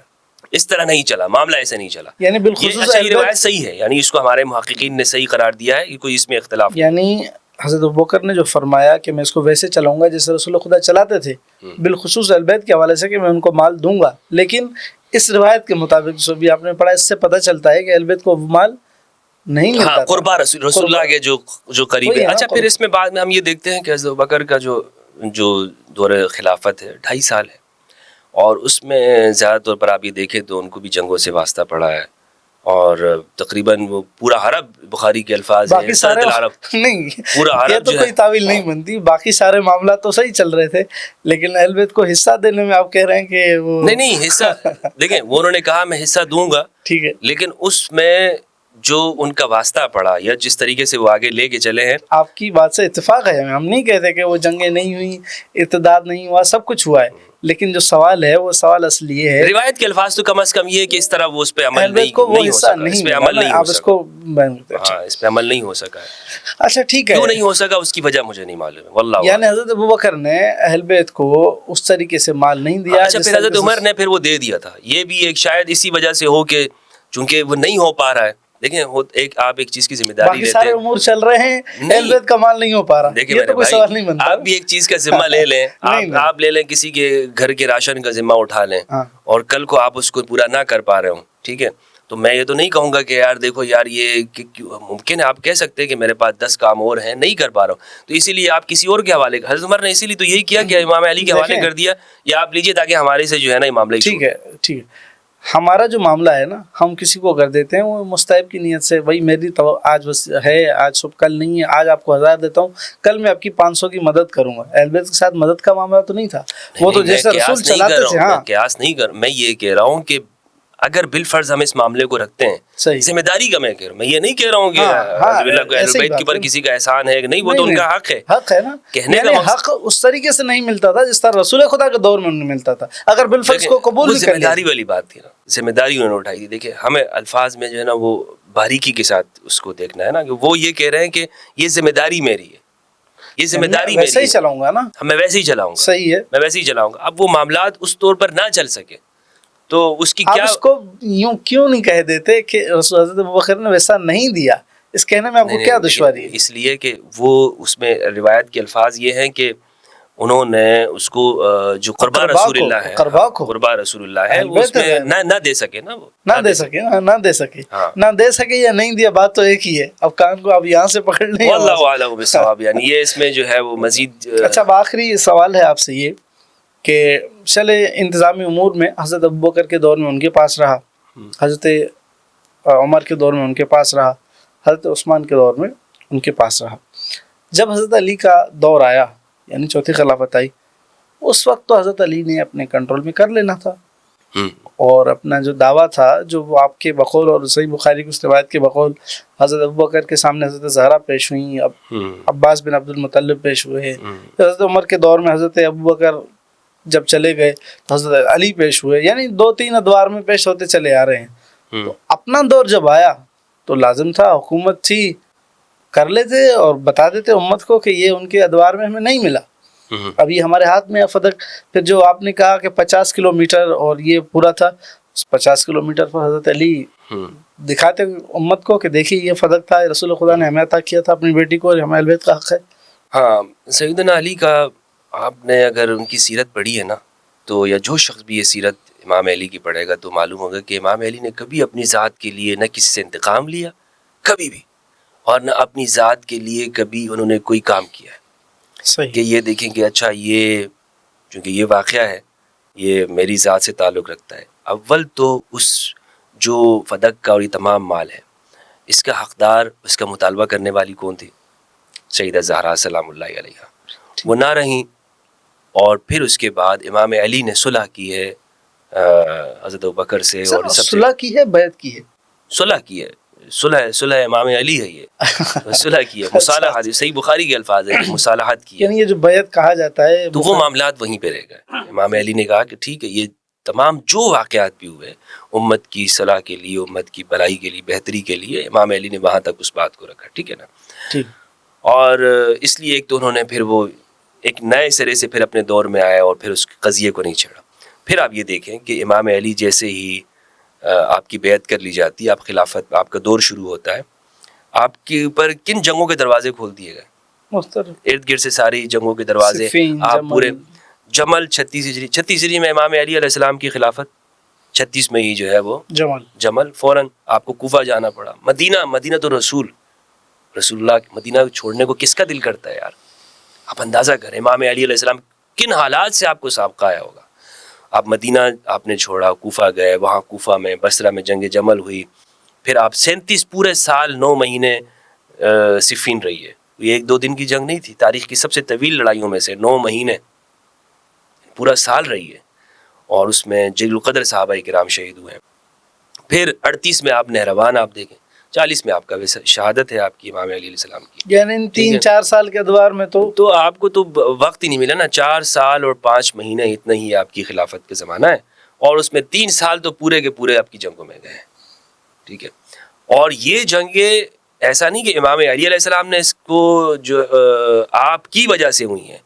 اس طرح نہیں چلا، معاملہ ایسے نہیں چلا، یعنی بالخصوص یہ روایت صحیح ہے، یعنی اس کو ہمارے محققین نے صحیح قرار دیا ہے، کوئی اس میں اختلاف نہیں۔ یعنی حضرت ابوبکر نے جو فرمایا کہ میں اس کو ویسے چلاؤں گا جیسے رسول خدا چلاتے تھے، بالخصوص اہل بیت کے حوالے سے کہ میں ان کو مال دوں گا، لیکن اس روایت کے مطابق جو بھی آپ نے پڑھا اس سے پتہ چلتا ہے کہ اہل بیت کو مال نہیں ملتا تھا، قربا رسول اللہ کے جو قریب ہے۔ اچھا، پھر اس میں بعد میں ہم یہ دیکھتے ہیں کہ حضرت ابوبکر کا جو دور خلافت ہے 2.5 سال ہے، اور اس میں زیادہ طور پر آپ یہ دیکھیں تو ان کو بھی جنگوں سے واسطہ پڑا ہے، اور تقریباً وہ پورا حرب بخاری کے الفاظ ہیں سرد العرب، نہیں پورا یہ حرب تو کوئی تعویل نہیں بنتی، باقی سارے معاملات تو صحیح چل رہے تھے، لیکن اہل بیت کو حصہ دینے میں آپ کہہ رہے ہیں کہ وہ نہیں حصہ دیکھیں، وہ انہوں نے کہا میں حصہ دوں گا، ٹھیک ہے، لیکن اس میں جو ان کا واسطہ پڑا یا جس طریقے سے وہ آگے لے کے چلے ہیں۔ آپ کی بات سے اتفاق ہے، ہم نہیں کہتے کہ وہ جنگیں نہیں ہوئی، ارتداد نہیں ہوا، سب کچھ ہوا ہے، لیکن جو سوال ہے وہ سوال اصل یہ ہے روایت کے الفاظ تو کم از کم یہ کہ اس طرح وہ اس پہ عمل اہل بیت کو وہ نہیں ہو حصہ سکا، اس پہ عمل نہیں ہو آپ اس سکا، کو ہاں اس پہ عمل نہیں ہو سکا ہے۔ اچھا ٹھیک ہے، کیوں نہیں ہو سکا اس کی وجہ مجھے نہیں معلوم ہے، واللہ یعنی حضرت ابوبکر نے اہل بیت کو اس طریقے سے مال نہیں دیا۔ اچھا، پھر حضرت عمر نے پھر وہ دے دیا تھا، یہ بھی ایک شاید اسی وجہ سے ہو کہ چونکہ وہ نہیں ہو پا رہا ہے۔ دیکھیں آپ ایک چیز کی ذمہ داری باقی سارے امور چل رہے ہیں، اہل بیت کا مال نہیں ہو پا رہا، دیکھیں یہ تو کوئی سوال نہیں بنتا۔ آپ بھی ایک چیز کا ذمہ لے لیں، آپ لے لیں کسی کے گھر کے راشن کا ذمہ اٹھا لیں، اور کل کو آپ اس کو پورا نہ کر پا رہے ہوں، ٹھیک ہے، تو میں یہ تو نہیں کہوں گا کہ یار دیکھو یار یہ ممکن ہے، آپ کہہ سکتے ہیں کہ میرے پاس 10 کام اور ہیں نہیں کر پا رہا ہوں، تو اسی لیے آپ کسی اور کے حوالے، حضرت عمر نے اسی لیے تو یہی کیا کہ امام علی کے حوالے کر دیا، یا آپ لیجئے تاکہ ہمارے سے جو ہے نا یہ معاملہ ٹھیک ہے ٹھیک ہے۔ ہمارا جو معاملہ ہے نا، ہم کسی کو کر دیتے ہیں وہ مستحب کی نیت سے، بھائی میری تو آج بس ہے، آج صبح کل نہیں ہے، آج آپ کو 1000 دیتا ہوں، کل میں آپ کی 500 کی مدد کروں گا۔ اہل بیت کے ساتھ مدد کا معاملہ تو نہیں تھا، وہ تو جیسے رسول چلاتے تھے۔ ہاں قیاس نہیں کر، میں یہ کہہ رہا ہوں کہ اگر بالفرض ہم اس معاملے کو رکھتے ہیں، ذمہ داری کا میں کہہ رہا ہوں، میں یہ نہیں کہہ رہا ہوں کہ اہل بیت کے اوپر کسی کا احسان ہے، نہیں، وہ تو ان کا حق ہے، حق ہے نا، کہنے یعنی کا حق اس طریقے سے نہیں ملتا تھا جس طرح رسول خدا کے دور میں انہیں ملتا تھا، اگر بالفرض کو قبول بھی کر لیا۔ ذمہ داری والی بات تھی نا، ذمہ داری انہوں نے اٹھائی تھی۔ دیکھیں ہمیں الفاظ میں جو ہے نا وہ باریکی کے ساتھ اس کو دیکھنا ہے نا، کہ وہ یہ کہہ رہے ہیں کہ یہ ذمہ داری میری ہے، یہ ذمہ داری میری ہے، ویسے ہی چلاؤں گا نا، میں ویسے ہی چلاؤں گا، صحیح ہے، میں ویسے ہی چلاؤں گا۔ اب وہ معاملات اس طور پر نہ چل سکے تو اس کی کیا، آپ اس کو یوں کیوں نہیں کہہ دیتے کہ حضرت ابوبکر نے ویسا نہیں دیا؟ اس کہنے میں آپ کو کیا دشواری ہے؟ اس لیے کہ وہ اس میں روایت کے الفاظ یہ ہیں کہ انہوں نے اس کو جو قربا رسول اللہ ہے، قربا رسول اللہ ہے، وہ اس میں نہ دے سکے نا، وہ نہ دے سکے، نہ دے سکے، نہ دے سکے یا نہیں دیا، بات تو ایک ہی ہے۔ اب کان کو آپ یہاں سے پکڑ لیں، واللہ اعلم بالصواب، یعنی یہ اس میں جو ہے وہ مزید۔ اچھا، اب آخری سوال ہے آپ سے یہ کہ چلے انتظامی امور میں حضرت ابوبکر کے دور میں ان کے پاس رہا، حضرت عمر کے دور میں ان کے پاس رہا، حضرت عثمان کے دور میں ان کے پاس رہا، جب حضرت علی کا دور آیا یعنی چوتھی خلافت آئی، اس وقت تو حضرت علی نے اپنے کنٹرول میں کر لینا تھا، اور اپنا جو دعویٰ تھا جو وہ آپ کے بقول اور صحیح بخاری کی اس روایت کے بقول حضرت ابوبکر کے سامنے حضرت زہرا پیش ہوئیں، عباس بن عبد المطلب پیش ہوئے، حضرت عمر کے دور میں حضرت ابوبکر جب چلے گئے تو حضرت علی پیش ہوئے، یعنی 2-3 ادوار میں پیش ہوتے چلے آ رہے ہیں۔ تو اپنا دور جب آیا تو لازم تھا، حکومت تھی، کر لیتے اور بتا دیتے امت کو کہ یہ ان کے ادوار میں ہمیں نہیں ملا، اب یہ ہمارے ہاتھ میں ہے فدق۔ پھر جو آپ نے کہا کہ 50 کلومیٹر اور یہ پورا تھا، اس 50 کلومیٹر پر حضرت علی دکھاتے امت کو کہ دیکھیے یہ فدق تھا، رسول خدا نے ہمیں عطا کیا تھا اپنی بیٹی کو، اور ہمیں اہل بیت کا حق ہے۔ ہاں، سیدنا علی کا آپ نے اگر ان کی سیرت پڑھی ہے نا، تو یا جو شخص بھی یہ سیرت امام علی کی پڑھے گا تو معلوم ہوگا کہ امام علی نے کبھی اپنی ذات کے لیے نہ کسی سے انتقام لیا، کبھی بھی، اور نہ اپنی ذات کے لیے کبھی انہوں نے کوئی کام کیا ہے صحیح کہ یہ دیکھیں کہ اچھا یہ چونکہ یہ واقعہ ہے یہ میری ذات سے تعلق رکھتا ہے. اول تو اس جو فدق کا اور یہ تمام مال ہے اس کا حقدار، اس کا مطالبہ کرنے والی کون تھی؟ سیدہ زہرا سلام اللہ علیہا. وہ نہ رہیں، اور پھر اس کے بعد امام علی نے صلح کی ہے حضرت ابوبکر سے، اور سب سے صلح کی ہے، بیعت کی ہے، صلح کی ہے. صلح امام علی ہے، یہ صلح کی ہے، مصالحہ، صحیح بخاری کے الفاظ ہیں، مصالحت کی ہے. یعنی یہ جو بیعت کہا جاتا ہے تو وہ معاملات وہیں پہ رہ گئے. امام علی نے کہا کہ ٹھیک ہے، یہ تمام جو واقعات بھی ہوئے امت کی صلاح کے لیے، امت کی بھلائی کے لیے، بہتری کے لیے، امام علی نے وہاں تک اس بات کو رکھا. ٹھیک ہے نا. ٹھیک. اور اس لیے ایک تو انہوں نے پھر وہ ایک نئے سرے سے پھر اپنے دور میں آئے اور پھر اس قضیے کو نہیں چھیڑا. پھر آپ یہ دیکھیں کہ امام علی جیسے ہی آپ کی بیعت کر لی جاتی ہے، آپ خلافت، آپ کا دور شروع ہوتا ہے، آپ کے اوپر کن جنگوں کے دروازے کھول دیے گئے؟ ارد گرد سے ساری جنگوں کے دروازے. آپ پورے جمل 36 ہجری میں امام علی علیہ السلام کی خلافت، 36 میں ہی جو ہے وہ جمل فوراً آپ کو کوفہ جانا پڑا. مدینہ تو رسول اللہ، مدینہ چھوڑنے کو کس کا دل کرتا ہے یار؟ آپ اندازہ کریں امام علی علیہ السلام کن حالات سے آپ کو سابقہ آیا ہوگا. آپ مدینہ آپ نے چھوڑا، کوفہ گئے، وہاں کوفہ میں بصرہ میں جنگ جمل ہوئی، پھر آپ 37 پورے سال 9 مہینے صفین رہی ہے. یہ 1-2 دن کی جنگ نہیں تھی، تاریخ کی سب سے طویل لڑائیوں میں سے 9 مہینے پورا سال رہی ہے، اور اس میں جلیل القدر صحابہ کرام شہید ہوئے ہیں. پھر 38 میں آپ نہروان آپ دیکھیں، 40 میں آپ کا شہادت ہے آپ کی امام علی علیہ السلام کی. یعنی 3-4 سال کے ادوار میں تو آپ کو تو وقت ہی نہیں ملا نا. 4 سال اور 5 مہینے اتنا ہی آپ کی خلافت کا زمانہ ہے، اور اس میں 3 سال تو پورے کے پورے آپ کی جنگوں میں گئے ہیں. ٹھیک ہے. اور یہ جنگیں ایسا نہیں کہ امام علی علیہ السلام نے اس کو جو آپ کی وجہ سے ہوئی ہیں،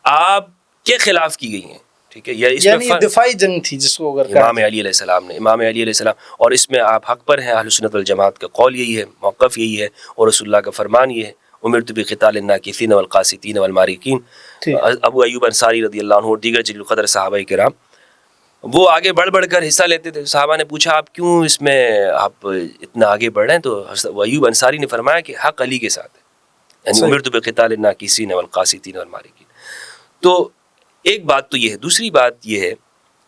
آپ کے خلاف کی گئی ہیں. ٹھیک ہے. یعنی دفاعی جنگ تھی جس کو اگر امام علی علیہ السلام، اور اس میں آپ حق پر ہیں. اہل سنت والجماعت کا قول یہی ہے، موقف یہی ہے، اور رسول اللہ کا فرمان یہ ہے، امرت بقتال الناکثین والقاسطین والمارقین. ابو ایوب انصاری رضی اللہ عنہ اور دیگر جلیل القدر صحابہ کرام وہ آگے بڑھ کر حصہ لیتے تھے. صحابہ نے پوچھا آپ کیوں اس میں آپ اتنا آگے بڑھ رہے ہیں؟ تو ابو ایوب انصاری نے فرمایا کہ حق علی کے ساتھ ہے، یعنی امرت بقتال الناکثین والقاسطین والمارقین. تو ایک بات تو یہ ہے. دوسری بات یہ ہے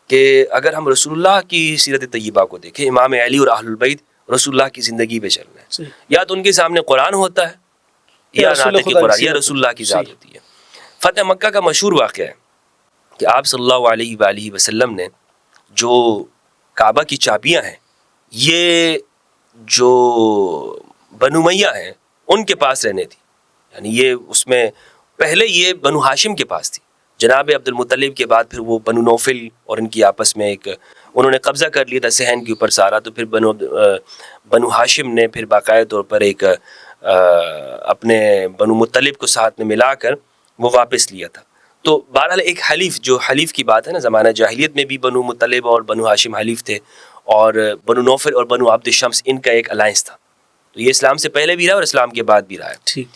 کہ اگر ہم رسول اللہ کی سیرت طیبہ کو دیکھیں، امام علی اور اہل البیت رسول اللہ کی زندگی پہ چل رہے ہیں. یا تو ان کے سامنے قرآن ہوتا ہے، یا ناطق قرآن، یا رسول اللہ کی ذات ہوتی ہے. فتح مکہ کا مشہور واقعہ ہے کہ آپ صلی اللہ علیہ وآلہ وسلم نے جو کعبہ کی چابیاں ہیں، یہ جو بنو امیہ ہیں ان کے پاس رہنے تھی. یعنی یہ اس میں پہلے یہ بنو ہاشم کے پاس تھی، جناب عبد المطلب کے بعد پھر وہ بنو نوفل اور ان کی آپس میں ایک انہوں نے قبضہ کر لیا تھا صحن کے اوپر سارا. تو پھر بنو ہاشم نے پھر باقاعدہ طور پر ایک اپنے بنو مطلب کو ساتھ میں ملا کر وہ واپس لیا تھا. تو بہرحال ایک حلیف، جو حلیف کی بات ہے نا، زمانہ جاہلیت میں بھی بنو مطلب اور بنو ہاشم حلیف تھے، اور بنو نوفل اور بنو عبد الشمس ان کا ایک الائنس تھا. تو یہ اسلام سے پہلے بھی رہا اور اسلام کے بعد بھی رہا ہے. ٹھیک.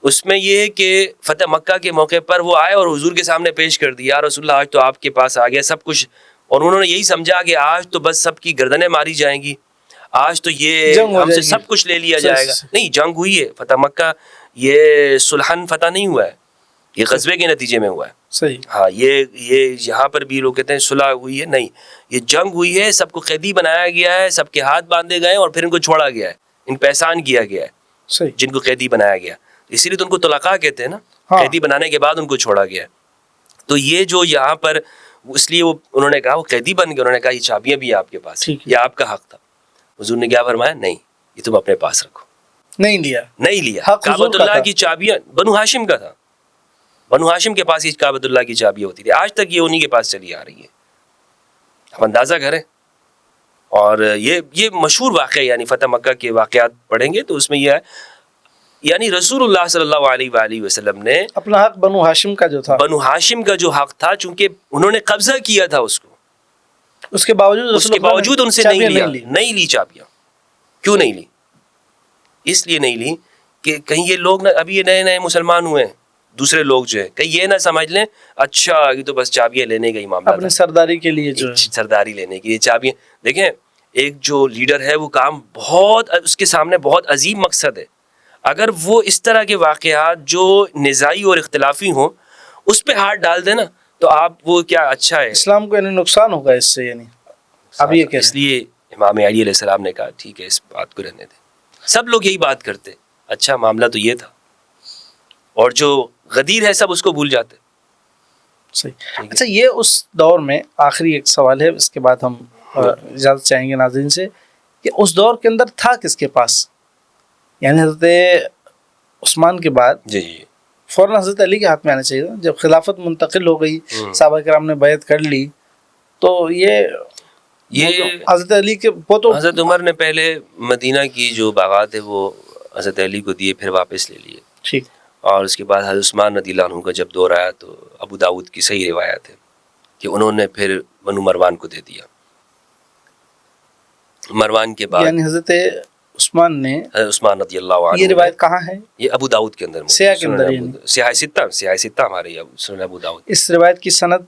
اس میں یہ ہے کہ فتح مکہ کے موقع پر وہ آئے اور حضور کے سامنے پیش کر دیا، رسول اللہ آج تو آپ کے پاس آ گیا سب کچھ. اور انہوں نے یہی سمجھا کہ آج تو بس سب کی گردنیں ماری جائیں گی، آج تو یہ ہم سے سب کچھ لے لیا جائے گا. نہیں، جنگ ہوئی ہے. فتح مکہ یہ سلحن فتح نہیں ہوا ہے، یہ غزوے کے نتیجے میں ہوا ہے. صحیح. ہاں، یہ یہاں پر بھی لوگ کہتے ہیں صلح ہوئی ہے، نہیں، یہ جنگ ہوئی ہے. سب کو قیدی بنایا گیا ہے، سب کے ہاتھ باندھے گئے اور پھر ان کو چھوڑا گیا ہے، ان پہ احسان کیا گیا ہے. صحیح. جن کو قیدی بنایا گیا، اسی لیے تو ان کو طلقاء کہتے ہیں نا. قیدی بنانے کے بعد ان کو چھوڑا گیا. تو یہ جو یہاں پر اس لیے وہ انہوں نے کہا وہ قیدی بن گئے. انہوں نے کہا یہ چابیاں بھی آپ کے پاس، یہ آپ کا حق تھا. حضور نے کیا فرمایا؟ نہیں، یہ تم اپنے پاس رکھو. نہیں لیا. کعبۃ اللہ کی چابیاں بنو ہاشم کا تھا، بنو ہاشم کے پاس ہی کعبۃ اللہ کی چابیاں ہوتی تھی. آج تک یہ انہی کے پاس چلی آ رہی ہے. آپ اندازہ کریں. اور یہ مشہور واقعہ، یعنی فتح مکہ کے واقعات پڑھیں گے تو اس میں یہ ہے، یعنی رسول اللہ صلی اللہ علیہ وآلہ وسلم نے اپنا حق بنو ہاشم کا جو تھا، بنو ہاشم کا جو حق تھا، چونکہ انہوں نے قبضہ کیا تھا اس کو، اس کے باوجود ان سے نہیں لی چابیاں. کیوں نہیں لی؟ اس لیے نہیں لی کہ کہیں یہ لوگ نہ ابھی یہ نئے مسلمان ہوئے ہیں، دوسرے لوگ جو ہے کہیں یہ نہ سمجھ لیں اچھا یہ تو بس چابیاں لینے کا ہی معاملہ، اپنی سرداری کے لیے جو سرداری لینے کے لیے چابیاں. دیکھیں ایک جو لیڈر ہے وہ کام بہت, اس کے سامنے بہت عظیم مقصد ہے, اگر وہ اس طرح کے واقعات جو نزاعی اور اختلافی ہوں اس پہ ہاتھ ڈال دے نا تو آپ وہ کیا اچھا ہے, اسلام کو یعنی نقصان ہوگا اس سے, یعنی اب یہ کہہ اس لیے امام علی علیہ السلام نے کہا ٹھیک ہے اس بات کو رہنے دیں. سب لوگ یہی بات کرتے, اچھا معاملہ تو یہ تھا, اور جو غدیر ہے سب اس کو بھول جاتے. صحیح. اچھا یہ اس دور میں آخری ایک سوال ہے, اس کے بعد ہم اجازت چاہیں گے ناظرین سے, کہ اس دور کے اندر تھا کس کے پاس, یعنی حضرت عثمان کے بعد جی جی فوراً حضرت علی کے ہاتھ میں آنا چاہیے تھا. جب خلافت منتقل ہو گئی, صحابہ کرام نے بیعت کر لی, تو یہ حضرت علی کے وہ تو حضرت عمر نے پہلے مدینہ کی جو باغات ہے وہ حضرت علی کو دیے, پھر واپس لے لیے. ٹھیک. اور اس کے بعد حضرت عثمان رضی اللہ عنہ کا جب دور آیا تو ابو داؤد کی صحیح روایت ہے کہ انہوں نے پھر بنو مروان کو دے دیا. مروان کے بعد یعنی حضرت عثمان نے, حضرت عثمان رضی اللہ عنہ, یہ روایت کہاں ہے؟ یہ ابو داؤد کے اندر, سیاہ کے اندر, سیاہ ستہ ہمارے سنن ابو داؤد. اس روایت کی سند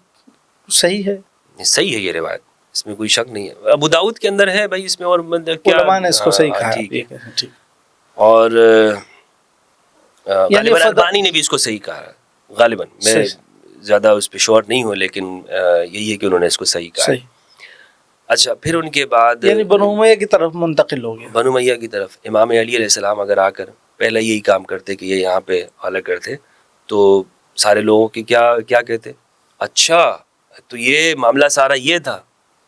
صحیح ہے؟ صحیح ہے یہ روایت, اس میں کوئی شک نہیں ہے. ابو داؤد کے اندر ہے بھائی, اس میں اور علماء نے اس کو صحیح کہا. ٹھیک ہے. اور غالباً البانی نے بھی اس کو صحیح کہا, غالباً میں زیادہ اس پہ شور نہیں ہوں, لیکن یہی ہے کہ انہوں نے اس کو صحیح کہا. اچھا پھر ان کے بعد یعنی بنو امیہ کی طرف منتقل ہو گیا. بنو امیہ کی طرف امام علی علیہ السلام اگر آ کر پہلے یہی کام کرتے کہ یہ یہاں پہ حملہ کرتے تو سارے لوگوں کی کیا کہتے, اچھا تو یہ معاملہ سارا یہ تھا,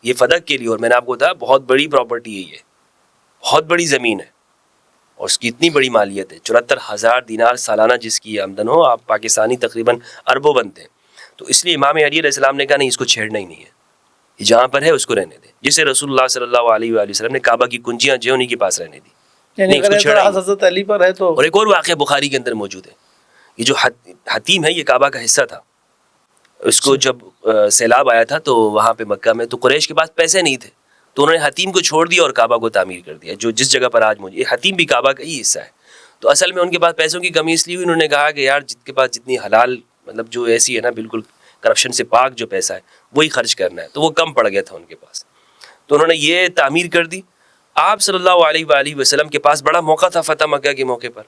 یہ فدق کے لیے, اور میں نے آپ کو بتایا بہت بڑی پراپرٹی ہے, یہ بہت بڑی زمین ہے اور اس کی اتنی بڑی مالیت ہے, 74,000 دینار سالانہ جس کی آمدن ہو, آپ پاکستانی تقریباً اربوں بنتے ہیں. تو اس لیے امام علی علیہ السلام نے کہا نہیں اس کو چھیڑنا ہی نہیں ہے, یہ جہاں پر ہے اس کو رہنے دیں, جسے رسول اللہ صلی اللہ علیہ وآلہ وسلم نے کعبہ کی کنجیاں جو انہی کے پاس رہنے دی. یعنی اگر حضرت علی پر ہے تو. اور ایک اور واقعہ بخاری کے اندر موجود ہے, یہ جو حتیم ہے یہ کعبہ کا حصہ تھا, اس کو جب سیلاب آیا تھا تو وہاں پہ مکہ میں تو قریش کے پاس پیسے نہیں تھے, تو انہوں نے حتیم کو چھوڑ دیا اور کعبہ کو تعمیر کر دیا, جو جس جگہ پر آج موجود. یہ حتیم بھی کعبہ کا ہی حصہ ہے. تو اصل میں ان کے پاس پیسوں کی کمی اس لیے ہوئی, انہوں نے کہا کہ یار جن کے پاس جتنی حلال, مطلب جو ایسی ہے نا بالکل کرپشن سے پاک جو پیسہ ہے وہی خرچ کرنا ہے, تو وہ کم پڑ گیا تھا ان کے پاس, تو انہوں نے یہ تعمیر کر دی. آپ صلی اللہ علیہ وآلہ وسلم کے پاس بڑا موقع تھا فتح مکہ کے موقع پر,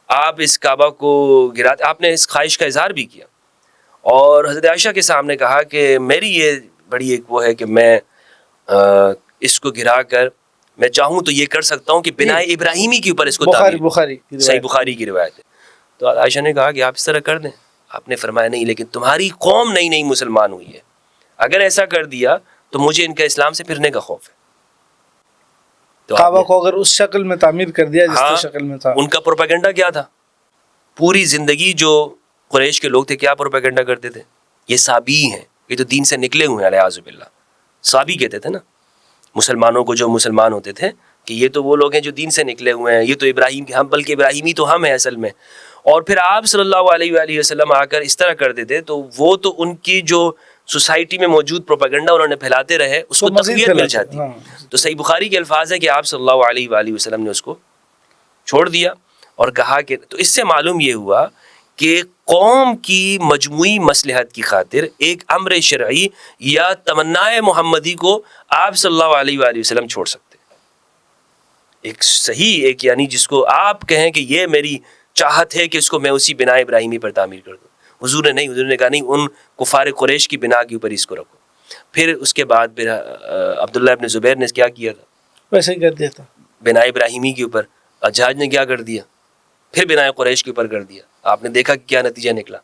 آپ اس کعبہ کو گراتے, آپ نے اس خواہش کا اظہار بھی کیا اور حضرت عائشہ کے سامنے کہا کہ میری یہ بڑی ایک وہ ہے کہ میں اس کو گرا کر میں چاہوں تو یہ کر سکتا ہوں کہ بنا ابراہیمی کے اوپر اس کو بخاری صحیح بخاری کی روایت ہے. تو عائشہ نے کہا کہ آپ اس طرح کر دیں. آپ نے فرمایا نہیں, لیکن تمہاری قوم نئی نئی مسلمان ہوئی ہے, اگر ایسا کر دیا تو مجھے ان کا اسلام سے پھرنے کا خوف ہے. تو کعبہ کو اگر اس شکل میں تعمیر کر دیا جس شکل میں تھا. ان کا پروپیگنڈا کیا تھا, پوری زندگی جو قریش کے لوگ تھے کیا پروپیگنڈا کرتے تھے, یہ صابی ہیں, یہ تو دین سے نکلے ہوئے ہیں, الیاذ باللہ. صابی کہتے تھے نا مسلمانوں کو جو مسلمان ہوتے تھے کہ یہ تو وہ لوگ ہیں جو دین سے نکلے ہوئے ہیں, یہ تو ابراہیم کے, ہم بلکہ ابراہیمی تو ہم ہیں اصل میں. اور پھر آپ صلی اللہ علیہ وآلہ وسلم آ کر اس طرح کر دیتے تو وہ تو ان کی جو سوسائٹی میں موجود پروپیگنڈا انہوں نے پھیلاتے رہے اس کو تقویت مل جاتی. تو صحیح بخاری کے الفاظ ہے کہ آپ صلی اللہ علیہ وآلہ وسلم نے اس کو چھوڑ دیا اور کہا کہ, تو اس سے معلوم یہ ہوا کہ قوم کی مجموعی مصلحت کی خاطر ایک امر شرعی یا تمنائے محمدی کو آپ صلی اللہ علیہ وآلہ وسلم چھوڑ سکتے. ایک صحیح, ایک یعنی جس کو آپ کہیں کہ یہ میری چاہت ہے کہ اس کو میں اسی بنا ابراہیمی پر تعمیر کر دوں, حضور نے نہیں, حضور نے کہا نہیں, ان کفار قریش کی بنا کے اوپر اس کو رکھو. پھر اس کے بعد پھر عبداللہ ابن زبیر نے کیا کیا تھا, ویسے ہی کر دیا تھا بنا ابراہیمی کے اوپر. حجاج نے کیا کر دیا, پھر بنا قریش کے اوپر کر دیا. آپ نے دیکھا کہ کیا نتیجہ نکلا,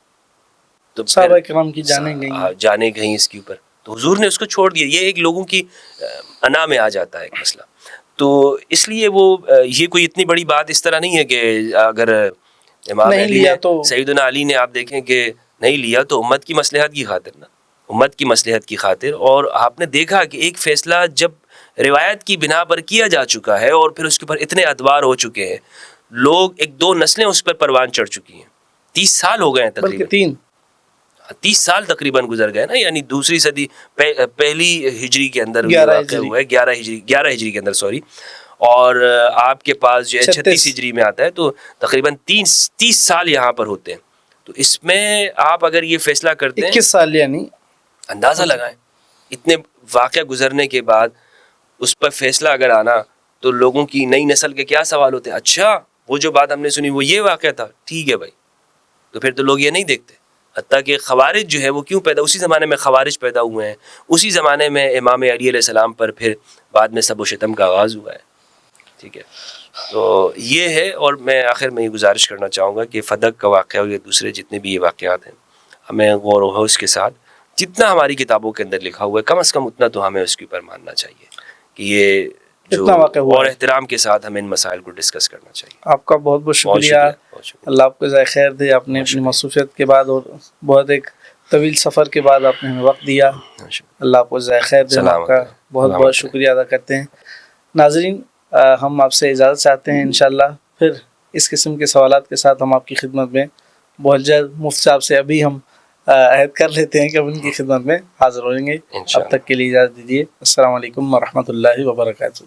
تو صحابہ کرام کی جانیں گئیں اس کے اوپر. تو حضور نے اس کو چھوڑ دیا. یہ ایک لوگوں کی انا میں آ جاتا ہے ایک مسئلہ. تو اس لیے وہ یہ کوئی اتنی بڑی بات اس طرح نہیں ہے کہ اگر امام علی نے, سیدنا علی نے آپ دیکھیں کہ نہیں لیا تو امت کی مصلحت کی خاطر نا, امت کی مصلحت کی خاطر. اور آپ نے دیکھا کہ ایک فیصلہ جب روایت کی بنا پر کیا جا چکا ہے اور پھر اس کے اوپر اتنے ادوار ہو چکے ہیں, لوگ ایک دو نسلیں اس پر پروان چڑھ چکی ہیں, 30 سال ہو گئے ہیں تقریباً, 30 سال تقریباً گزر گئے نا, یعنی دوسری صدی پہلی ہجری کے اندر واقع ہوا ہے, 11 ہجری کے اندر سوری, اور آپ کے پاس جو ہے 36 ہجری میں آتا ہے, تو تقریباً 30 سال یہاں پر ہوتے ہیں. تو اس میں آپ اگر یہ فیصلہ کرتے ہیں 21 سال, یعنی اندازہ لگائیں اتنے واقعہ گزرنے کے بعد اس پر فیصلہ اگر آنا تو لوگوں کی نئی نسل کے کیا سوال ہوتے ہیں, اچھا وہ جو بات ہم نے سنی وہ یہ واقعہ تھا, ٹھیک ہے بھائی. تو پھر تو لوگ یہ نہیں دیکھتے. حتیٰ کہ خوارج جو ہے وہ کیوں پیدا, اسی زمانے میں خوارج پیدا ہوئے ہیں, اسی زمانے میں امام علی علیہ السلام پر پھر بعد میں سب و شتم کا آغاز ہوا ہے. ٹھیک ہے, تو یہ ہے. اور میں آخر میں یہ گزارش کرنا چاہوں گا کہ فدق کا واقعہ اور یہ دوسرے جتنے بھی یہ واقعات ہیں, ہمیں غور و خوض کے ساتھ جتنا ہماری کتابوں کے اندر لکھا ہوا ہے کم از کم اتنا تو ہمیں اس کے اوپر ماننا چاہیے کہ یہ جو اور احترام کے ساتھ ہمیں ان مسائل کو ڈسکس کرنا چاہیے. آپ کا بہت بہت شکریہ. اللہ آپ کو جزائے خیر دے. آپ نے اپنی مصروفیت کے بعد اور بہت ایک طویل سفر کے بعد آپ نے ہمیں وقت دیا. اللہ آپ کو جزائے خیر دے. آپ کا بہت بہت شکریہ ادا کرتے ہیں. ناظرین, ہم آپ سے اجازت چاہتے ہیں. انشاءاللہ پھر اس قسم کے سوالات کے ساتھ ہم آپ کی خدمت میں بہت جلد مفتی صاحب سے ابھی ہم عہد کر لیتے ہیں کہ ان کی خدمت میں حاضر ہوئیں گے. اب تک کے لیے اجازت دیجیے. السلام علیکم ورحمۃ اللہ وبرکاتہ.